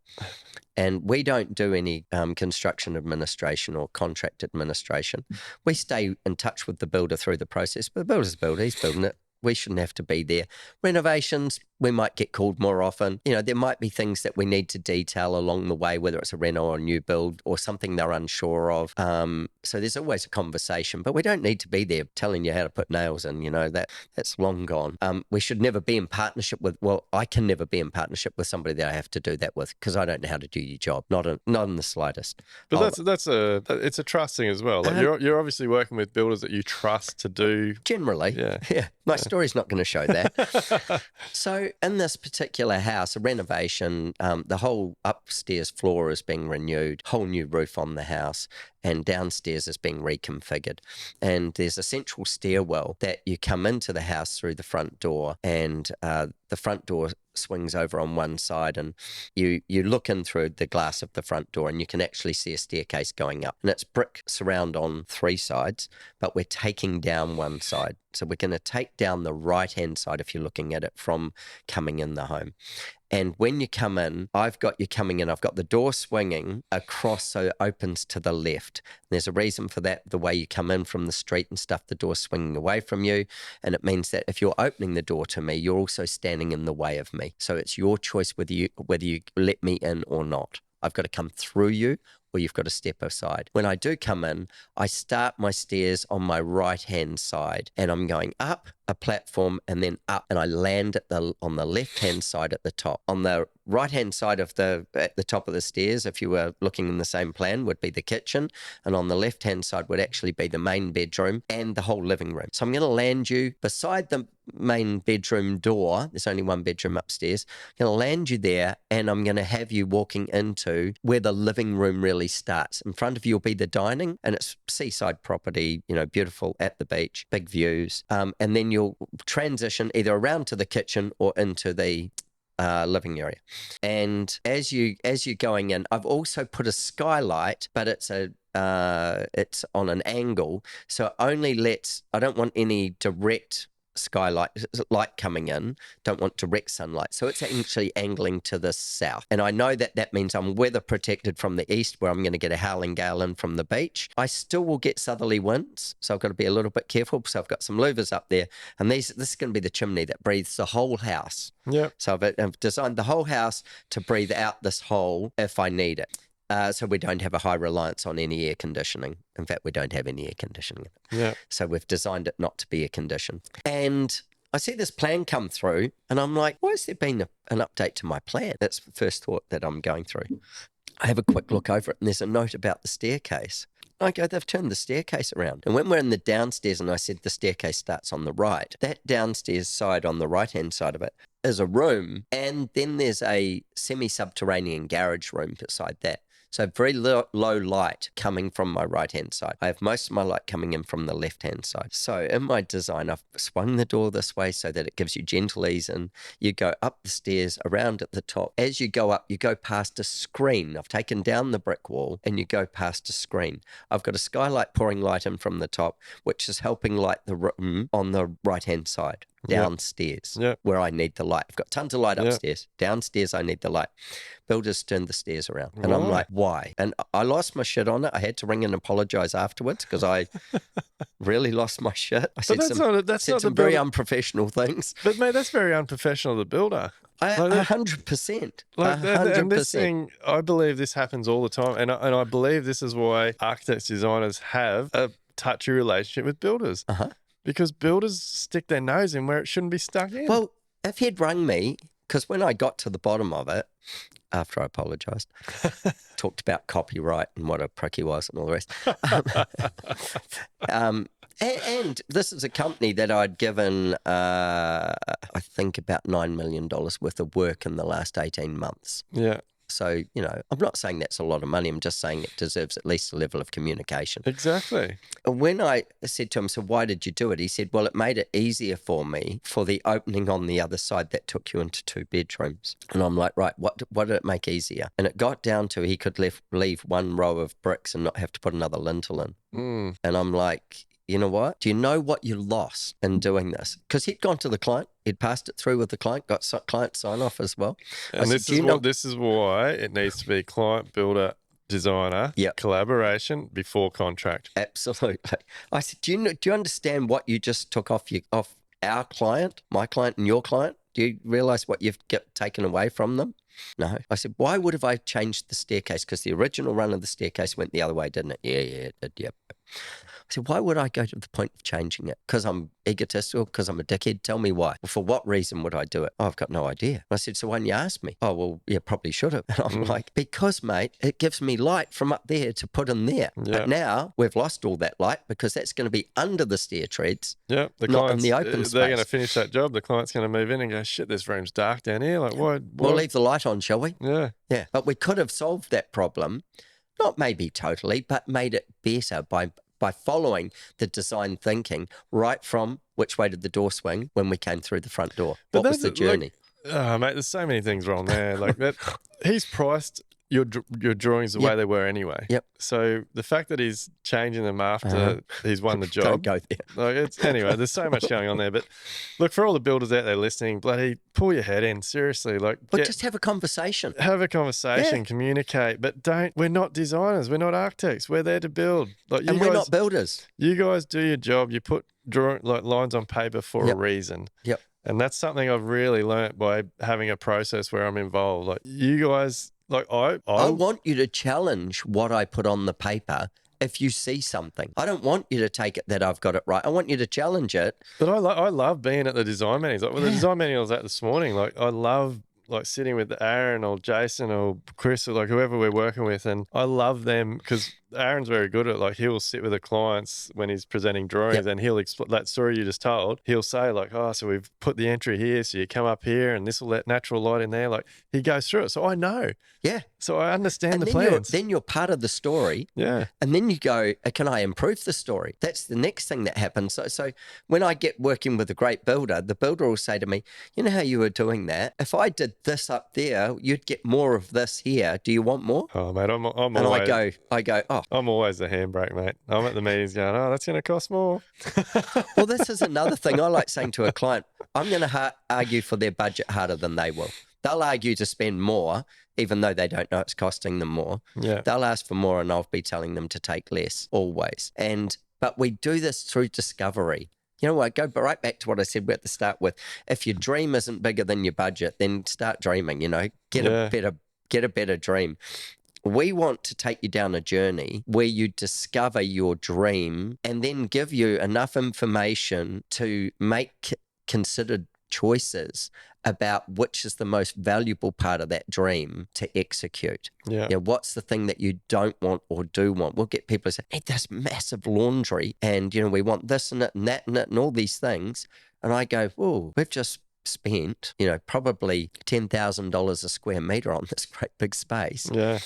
And we don't do any construction administration or contract administration. We stay in touch with the builder through the process, but the builder's a builder, he's building it. We shouldn't have to be there. Renovations, we might get called more often. You know, there might be things that we need to detail along the way, whether it's a reno or a new build or something they're unsure of. So there's always a conversation, but we don't need to be there telling you how to put nails in. You know, that's long gone. We should never be in partnership with, well, I can never be in partnership with somebody that I have to do that with, because I don't know how to do your job, not in the slightest. But it's a trust thing as well. Like you're obviously working with builders that you trust to do. Generally, yeah. My story's not going to show that. So in this particular house, a renovation, the whole upstairs floor is being renewed, whole new roof on the house, and downstairs is being reconfigured. And there's a central stairwell that you come into the house through the front door, and the front door swings over on one side, and you look in through the glass of the front door, and you can actually see a staircase going up. And it's brick surround on 3 sides, but we're taking down one side. So we're going to take down the right-hand side if you're looking at it from coming in the home. And when you come in, I've got you coming in, I've got the door swinging across so it opens to the left. And there's a reason for that, the way you come in from the street and stuff, the door's swinging away from you. And it means that if you're opening the door to me, you're also standing in the way of me. So it's your choice whether you let me in or not. I've got to come through you, or you've got to step aside. When I do come in, I start my stairs on my right-hand side, and I'm going up a platform and then up, and I land on the left-hand side at the top. On the right-hand side at the top of the stairs, if you were looking in the same plan, would be the kitchen, and on the left-hand side would actually be the main bedroom and the whole living room. So I'm going to land you beside the main bedroom door. There's only one bedroom upstairs. I'm going to land you there, and I'm going to have you walking into where the living room really starts. In front of you will be the dining, and it's seaside property, you know, beautiful at the beach, big views. And then you'll transition either around to the kitchen or into the living area. And as you're going in, I've also put a skylight, but it's on an angle, so it only lets, I don't want any direct skylight light coming in, don't want direct sunlight, so it's actually angling to the south. And I know that means I'm weather protected from the east, where I'm going to get a howling gale in from the beach. I still will get southerly winds, so I've got to be a little bit careful. So I've got some louvers up there, and this is going to be the chimney that breathes the whole house. Yeah. So I've designed the whole house to breathe out this hole if I need it. So we don't have a high reliance on any air conditioning. In fact, we don't have any air conditioning. Yeah. So we've designed it not to be air conditioned. And I see this plan come through, and I'm like, why has there been an update to my plan? That's the first thought that I'm going through. I have a quick look over it, and there's a note about the staircase. I go, they've turned the staircase around. And when we're in the downstairs, and I said the staircase starts on the right, that downstairs side on the right-hand side of it is a room, and then there's a semi-subterranean garage room beside that. So very low light coming from my right-hand side. I have most of my light coming in from the left-hand side. So in my design, I've swung the door this way so that it gives you gentle ease, and you go up the stairs, around at the top. As you go up, you go past a screen. I've taken down the brick wall, and you go past a screen. I've got a skylight pouring light in from the top, which is helping light the room on the right-hand side. Downstairs, where I need the light. I've got tons of light upstairs. Downstairs, I need the light. Builders turned the stairs around. And I'm like, why? And I lost my shit on it. I had to ring and apologise afterwards, because I really lost my shit. I said some very unprofessional things. But mate, that's very unprofessional of the builder. 100%. And this thing, I believe this happens all the time. And I believe this is why architects, designers have a touchy relationship with builders. Because builders stick their nose in where it shouldn't be stuck in. Well, if he'd rung me, because when I got to the bottom of it, after I apologised, talked about copyright and what a prick he was and all the rest. And this is a company that I'd given, I think, about $9 million worth of work in the last 18 months. Yeah. So, I'm not saying that's a lot of money. I'm just saying it deserves at least a level of communication. Exactly. And when I said to him, so why did you do it? He said, well, it made it easier for me for the opening on the other side that took you into 2 bedrooms. And I'm like, right, what did it make easier? And it got down to he could leave one row of bricks and not have to put another lintel in. And I'm like, you know what? Do you know what you lost in doing this? Because he'd gone to the client, he'd passed it through with the client, got client sign off as well. And this is why it needs to be client, builder, designer, collaboration before contract. Absolutely. I said, do you understand what you just took off our client, my client, and your client? Do you realize what you've taken away from them? No. I said, why would have I changed the staircase? Because the original run of the staircase went the other way, didn't it? Yeah, it did. Yep. I said, why would I go to the point of changing it? Because I'm egotistical? Because I'm a dickhead? Tell me why. Well, for what reason would I do it? Oh, I've got no idea. And I said, so why didn't you ask me? Oh, well, yeah, probably should have. And I'm like, because, mate, it gives me light from up there to put in there. Yeah. But now we've lost all that light because that's going to be under the stair treads, not in the open space. They're going to finish that job. The client's going to move in and go, shit, this room's dark down here. Like, why? We'll leave the light on, shall we? Yeah. Yeah. But we could have solved that problem, not maybe totally, but made it better by following the design thinking right from which way did the door swing when we came through the front door. What was the journey? Mate, there's so many things wrong there. Like that, he's priced your drawings the way they were anyway. Yep. So the fact that he's changing them after he's won the job. Don't go there. Anyway, there's so much going on there. But look, for all the builders out there listening, bloody pull your head in. Seriously. Just have a conversation. Have a conversation, communicate. But we're not designers. We're not architects. We're there to build. We're not builders. You guys do your job. You put lines on paper for a reason. Yep. And that's something I've really learnt by having a process where I'm involved. Like you guys, I want you to challenge what I put on the paper if you see something. I don't want you to take it that I've got it right. I want you to challenge it. But I love being at the design meetings. Like, the design meeting I was at this morning, I love sitting with Aaron or Jason or Chris or whoever we're working with, and I love them because Aaron's very good at he'll sit with the clients when he's presenting drawings and he'll explain that story you just told. He'll say so we've put the entry here, so you come up here and this will let natural light in there. He goes through it. So I know. Yeah. So I understand the plans. Then you're part of the story. Yeah. And then you go, can I improve the story? That's the next thing that happens. So when I get working with a great builder, the builder will say to me, you know how you were doing that? If I did this up there, you'd get more of this here. Do you want more? Oh, mate, I'm and always... I go, oh. I'm always the handbrake, mate. I'm at the meetings going, that's going to cost more. Well, this is another thing I like saying to a client. I'm going to argue for their budget harder than they will. They'll argue to spend more, even though they don't know it's costing them more. Yeah. They'll ask for more and I'll be telling them to take less, always. But we do this through discovery. You know what? Go right back to what I said at the start with. If your dream isn't bigger than your budget, then start dreaming, get a better dream. We want to take you down a journey where you discover your dream and then give you enough information to make considered choices about which is the most valuable part of that dream to execute. Yeah. What's the thing that you don't want or do want? We'll get people to say, hey, this massive laundry and, we want this and it and that and it and all these things. And I go, whoa, we've just spent, probably $10,000 a square meter on this great big space. Yeah.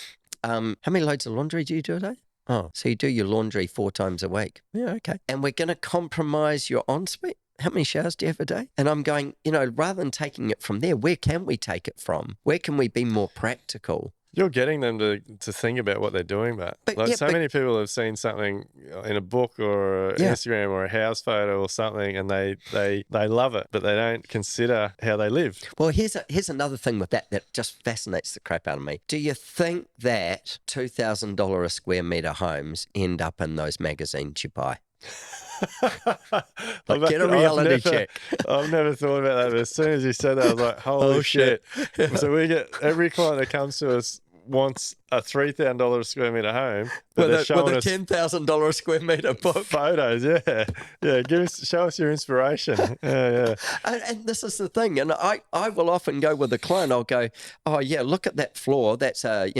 How many loads of laundry do you do a day? Oh, so you do your laundry 4 times a week. Yeah, okay. And we're going to compromise your ensuite. How many showers do you have a day? And I'm going, rather than taking it from there, where can we take it from? Where can we be more practical? You're getting them to think about what they're doing, but many people have seen something in a book or Instagram or a house photo or something, and they love it, but they don't consider how they live. Well, here's another thing with that just fascinates the crap out of me. Do you think that $2,000 a square meter homes end up in those magazines you buy? Get a reality check. I've never thought about that, but as soon as you said that, I was like, holy shit. So we get every client that comes to us wants a $3,000 a square meter home, but with a $10,000 a square meter book. Photos, yeah. Show us your inspiration. Yeah. And this is the thing, and I will often go with a client. I'll go, oh yeah, look at that floor. That's a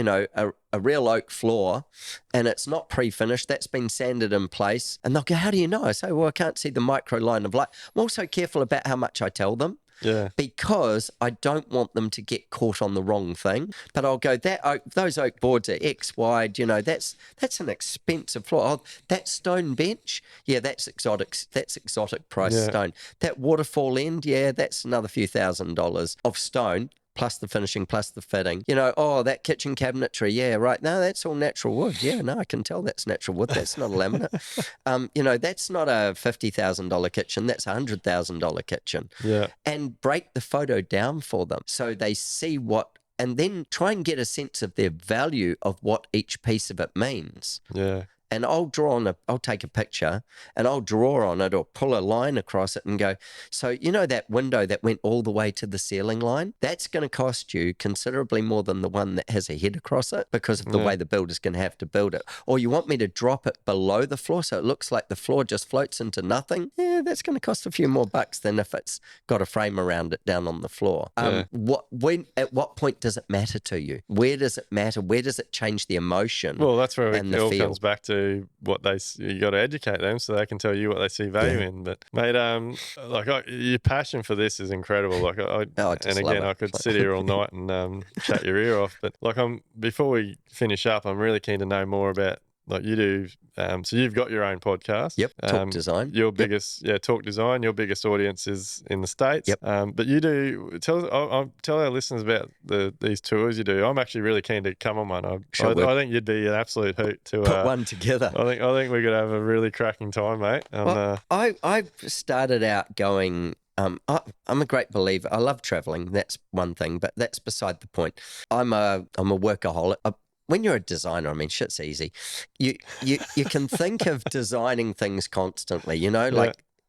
real oak floor, and it's not pre-finished. That's been sanded in place. And they'll go, how do you know? I say, well, I can't see the micro line of light. I'm also careful about how much I tell them. Yeah. because I don't want them to get caught on the wrong thing. But I'll go, those oak boards are X wide, that's an expensive floor. Oh, that stone bench, yeah, that's exotic price stone. That waterfall end, yeah, that's another few $1,000s of stone, plus the finishing, plus the fitting. Oh, that kitchen cabinetry, yeah, right. No, that's all natural wood. Yeah, no, I can tell that's natural wood. That's not a laminate. That's not a $50,000 kitchen. That's a $100,000 kitchen. Yeah. And break the photo down for them so they see and then try and get a sense of their value of what each piece of it means. Yeah. And I'll take a picture and I'll draw on it or pull a line across it and go, so that window that went all the way to the ceiling line, that's going to cost you considerably more than the one that has a head across it because of the way the builder's going to have to build it. Or you want me to drop it below the floor so it looks like the floor just floats into nothing? Yeah, that's going to cost a few more bucks than if it's got a frame around it down on the floor. At what point does it matter to you? Where does it matter? Where does it change the emotion? Well, that's where and it all feel? comes back to what you got to educate them so they can tell you what they see value in. But mate, your passion for this is incredible. I could sit here all night and chat your ear off. But before we finish up, I'm really keen to know more about you do. So you've got your own podcast. Yep. Talk Design. Your biggest, Talk Design. Your biggest audience is in the States. Yep. But you do tell our listeners about these tours you do. I'm actually really keen to come on one. I think you'd be an absolute hoot to put one together. I think we could have a really cracking time, mate. I started out going. I'm a great believer. I love traveling. That's one thing, but that's beside the point. I'm a workaholic. When you're a designer, I mean, shit's easy. You can think of designing things constantly,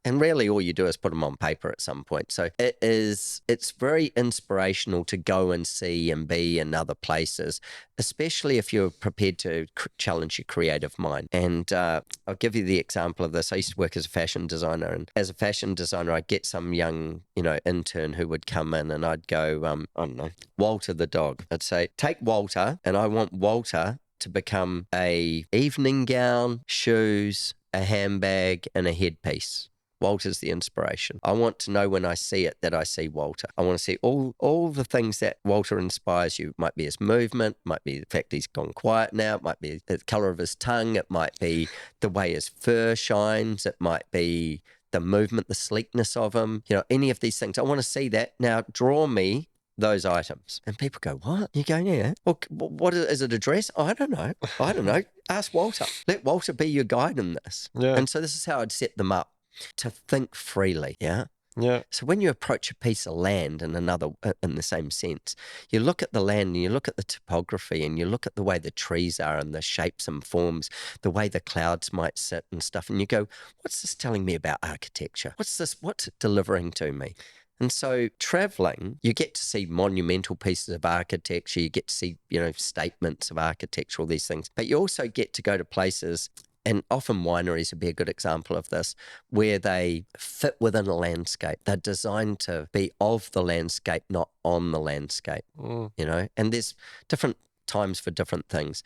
and really all you do is put them on paper at some point. So it's very inspirational to go and see and be in other places, especially if you're prepared to challenge your creative mind. And I'll give you the example of this. I used to work as a fashion designer, and as a fashion designer, I'd get some young, intern who would come in and I'd go, I don't know, Walter the dog. I'd say, take Walter, and I want Walter to become a evening gown, shoes, a handbag, and a headpiece. Walter's the inspiration. I want to know when I see it that I see Walter. I want to see all the things that Walter inspires you. It might be his movement, might be the fact he's gone quiet now, it might be the colour of his tongue, it might be the way his fur shines, it might be the movement, the sleekness of him, any of these things. I want to see that. Now draw me those items. And people go, what? You go, yeah. Well, what is it, a dress? I don't know. Ask Walter. Let Walter be your guide in this. Yeah. And so this is how I'd set them up. To think freely, yeah? Yeah. So when you approach a piece of land in the same sense, you look at the land and you look at the topography and you look at the way the trees are and the shapes and forms, the way the clouds might sit and stuff, and you go, what's this telling me about architecture? What's it delivering to me? And so traveling, you get to see monumental pieces of architecture, you get to see, statements of architecture, all these things, but you also get to go to places. And often wineries would be a good example of this, where they fit within a landscape. They're designed to be of the landscape, not on the landscape, and there's different times for different things.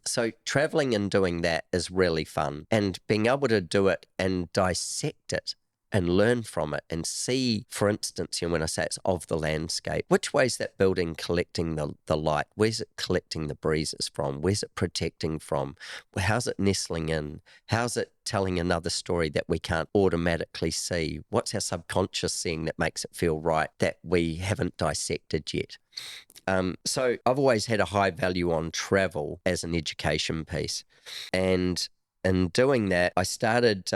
So traveling and doing that is really fun, and being able to do it and dissect it and learn from it and see, for instance, when I say it's of the landscape, which way is that building collecting the light? Where's it collecting the breezes from? Where's it protecting from? How's it nestling in? How's it telling another story that we can't automatically see? What's our subconscious seeing that makes it feel right that we haven't dissected yet? So I've always had a high value on travel as an education piece. And in doing that, I started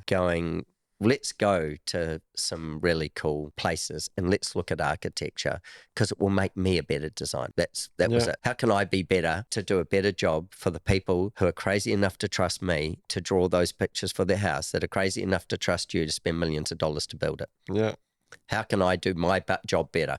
going, let's go to some really cool places and let's look at architecture because it will make me a better designer. That was it. How can I be better to do a better job for the people who are crazy enough to trust me to draw those pictures for their house, that are crazy enough to trust you to spend millions of dollars to build it? Yeah. How can I do my job better?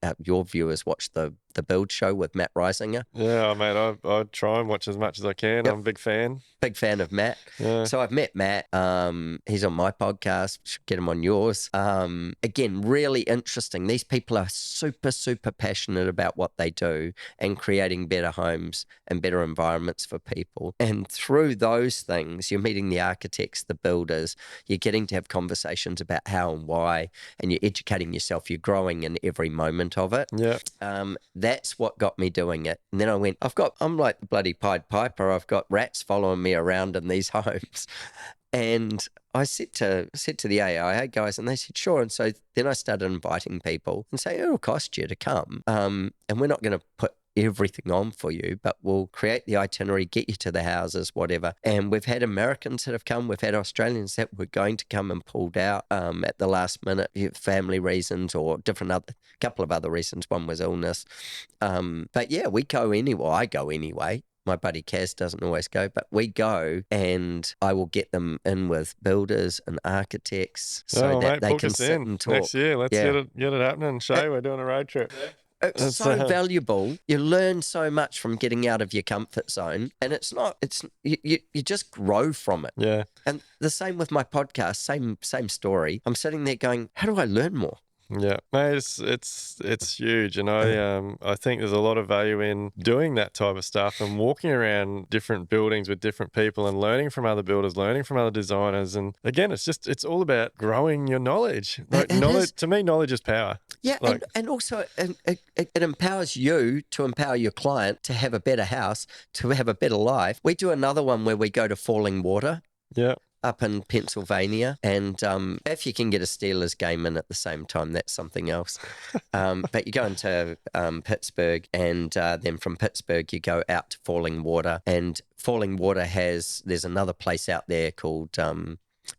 your viewers watch the Build Show with Matt Reisinger. Yeah, mate, I try and watch as much as I can. Yep. I'm a big fan. Big fan of Matt. Yeah. So I've met Matt. He's on my podcast. Should get him on yours. Again, really interesting. These people are super, super passionate about what they do and creating better homes and better environments for people. And through those things, you're meeting the architects, the builders, you're getting to have conversations about how and why, and you're educating yourself. You're growing in every moment of it. Yeah. That's what got me doing it. And then I went, I'm like the bloody Pied Piper. I've got rats following me around in these homes. And I said to the AIA guys, and they said, sure. And so then I started inviting people and saying, it'll cost you to come. And we're not going to put everything on for you, but we'll create the itinerary, get you to the houses, whatever. And we've had Americans that have come, we've had Australians that were going to come and pulled out at the last minute, family reasons or couple of other reasons. One was illness. But yeah, we go anywhere. I go anyway. My buddy Kaz doesn't always go, but we go, and I will get them in with builders and architects so that mate, they can sit and talk. Next year, let's get it happening. Shay, we're doing a road trip. It's so valuable. You learn so much from getting out of your comfort zone, and you just grow from it. Yeah. And the same with my podcast, same story. I'm sitting there going, how do I learn more? Yeah, mate, it's huge, and I think there's a lot of value in doing that type of stuff and walking around different buildings with different people and learning from other builders, learning from other designers, and again, it's all about growing your knowledge. Like knowledge, to me, knowledge is power. Yeah, and also it empowers you to empower your client to have a better house, to have a better life. We do another one where we go to Falling Water. Yeah. Up in Pennsylvania, and if you can get a Steelers game in at the same time, that's something else. But you go into Pittsburgh, and then from Pittsburgh you go out to Falling Water, and Falling Water there's another place out there called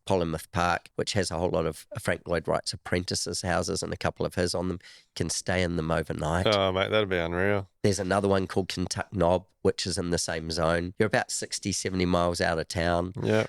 Polymouth Park, which has a whole lot of Frank Lloyd Wright's apprentices' houses and a couple of his on them. You can stay in them overnight. Oh, mate, that'd be unreal. There's another one called Kentuck Knob, which is in the same zone. You're about 60, 70 miles out of town. Yeah.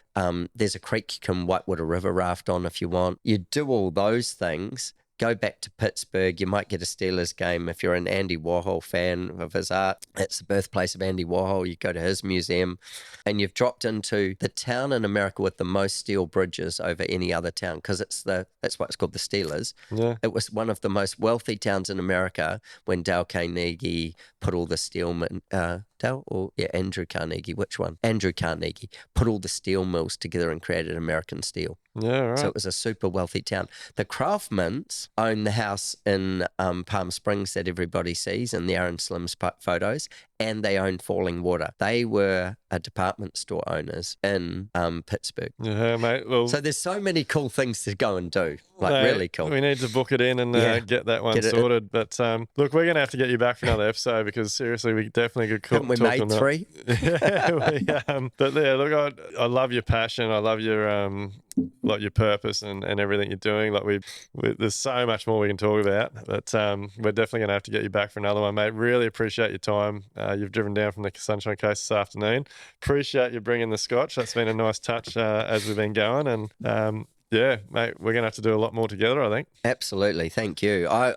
There's a creek you can whitewater a river raft on if you want. You do all those things. Go back to Pittsburgh. You might get a Steelers game. If you're an Andy Warhol fan of his art, it's the birthplace of Andy Warhol. You go to his museum, and you've dropped into the town in America with the most steel bridges over any other town, because that's why it's called the Steelers. Yeah. It was one of the most wealthy towns in America when Dale Carnegie put all the Andrew Carnegie. Which one? Andrew Carnegie put all the steel mills together and created American steel. Yeah, right. So it was a super wealthy town. The Craftmans own the house in Palm Springs that everybody sees in the Aaron Slim's photos, and they own Falling Water. They were a department store owners in Pittsburgh. Yeah, mate. Well, so there's so many cool things to go and do. Really cool. We need to book it in and get that one sorted. But look, we're going to have to get you back for another episode, because seriously, we definitely could talk. Haven't we made 3? But yeah, look, I love your passion. I love your like your purpose and everything you're doing. Like there's so much more we can talk about, but we're definitely going to have to get you back for another one, mate. Really appreciate your time. You've driven down from the Sunshine Coast this afternoon. Appreciate you bringing the scotch. That's been a nice touch as we've been going, and yeah, mate, we're going to have to do a lot more together, I think. Absolutely. Thank you. I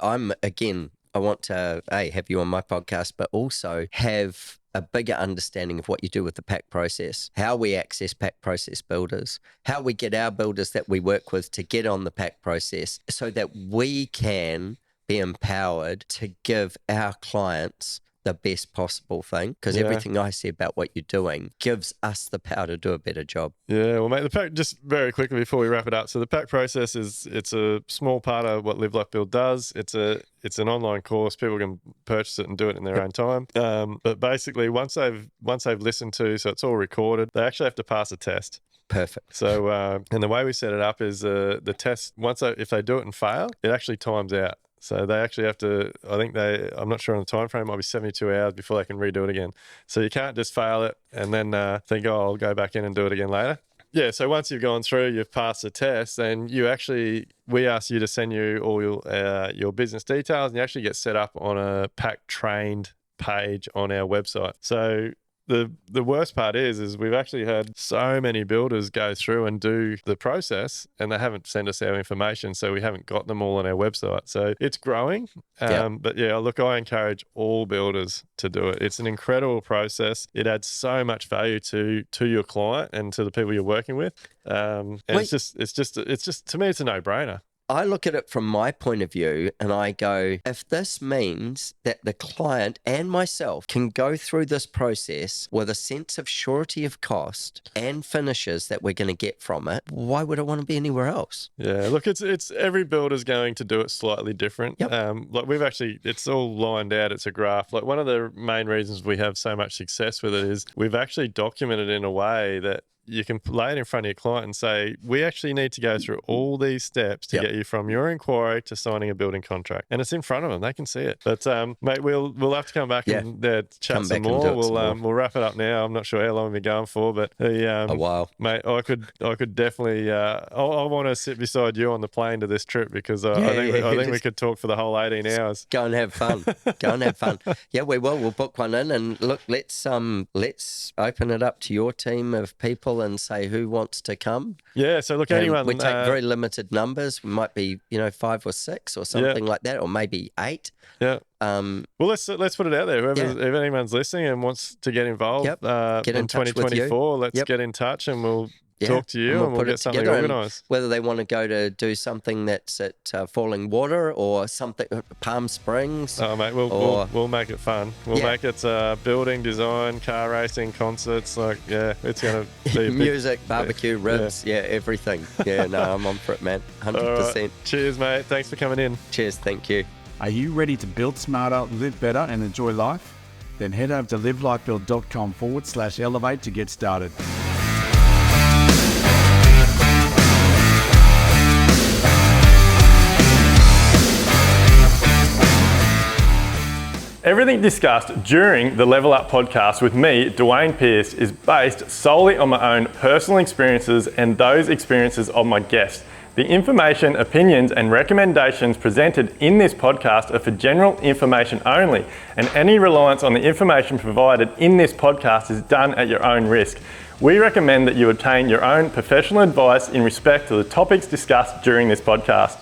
want to have you on my podcast, but also have a bigger understanding of what you do with the pack process, how we access pack process builders, how we get our builders that we work with to get on the pack process so that we can be empowered to give our clients the best possible thing, because everything I see about what you're doing gives us the power to do a better job. Yeah, well, mate, the pack, just very quickly before we wrap it up, so the pack process it's a small part of what Live Like Build does. It's an online course. People can purchase it and do it in their own time. But basically, once they've listened to, so it's all recorded, they actually have to pass a test. Perfect. So, and the way we set it up is the test, if they do it and fail, it actually times out. So they actually have to, I'm not sure on the time frame, it might be 72 hours before they can redo it again. So you can't just fail it and then think, I'll go back in and do it again later. Yeah, so once you've gone through, you've passed the test, then we ask you to send you all your business details, and you actually get set up on a pack trained page on our website. So the worst part is we've actually had so many builders go through and do the process, and they haven't sent us our information, so we haven't got them all on our website. So it's growing. But yeah, look, I encourage all builders to do it. It's an incredible process. It adds so much value to your client and to the people you're working with. And it's just to me, it's a no-brainer. I look at it from my point of view and I go, if this means that the client and myself can go through this process with a sense of surety of cost and finishes that we're going to get from it, why would I want to be anywhere else? Yeah, look, it's every builder's going to do it slightly different. Yep. Like it's all lined out. It's a graph. Like one of the main reasons we have so much success with it is we've actually documented in a way that you can lay it in front of your client and say, we actually need to go through all these steps to get you from your inquiry to signing a building contract. And it's in front of them. They can see it. But, mate, we'll have to come back and chat some more. We'll wrap it up now. I'm not sure how long we've been going for, but a while. Mate, I could definitly I want to sit beside you on the plane to this trip because I think we could talk for the whole 18 hours. Go and have fun. Yeah, we will. We'll book one in and look, let's open it up to your team of people and say who wants to come. Yeah, so look, anyone. We take very limited numbers. We might be, 5 or 6 or something like that, or maybe 8. Yeah. Well, let's put it out there. If anyone's listening and wants to get involved get in 2024, let's get in touch and we'll talk to you and we'll get something organised. Whether they want to go to do something that's at Falling Water or something Palm Springs. Oh, mate, we'll make it fun. We'll make it building, design, car racing, concerts. It's going to be music, barbecue, ribs, everything. Yeah, no, I'm on for it, man. 100%. Right. Cheers, mate. Thanks for coming in. Cheers. Thank you. Are you ready to build smarter, live better, and enjoy life? Then head over to livelifebuild.com/elevate to get started. Everything discussed during the Level Up podcast with me, Dwayne Pearce, is based solely on my own personal experiences and those experiences of my guests. The information, opinions, and recommendations presented in this podcast are for general information only, and any reliance on the information provided in this podcast is done at your own risk. We recommend that you obtain your own professional advice in respect to the topics discussed during this podcast.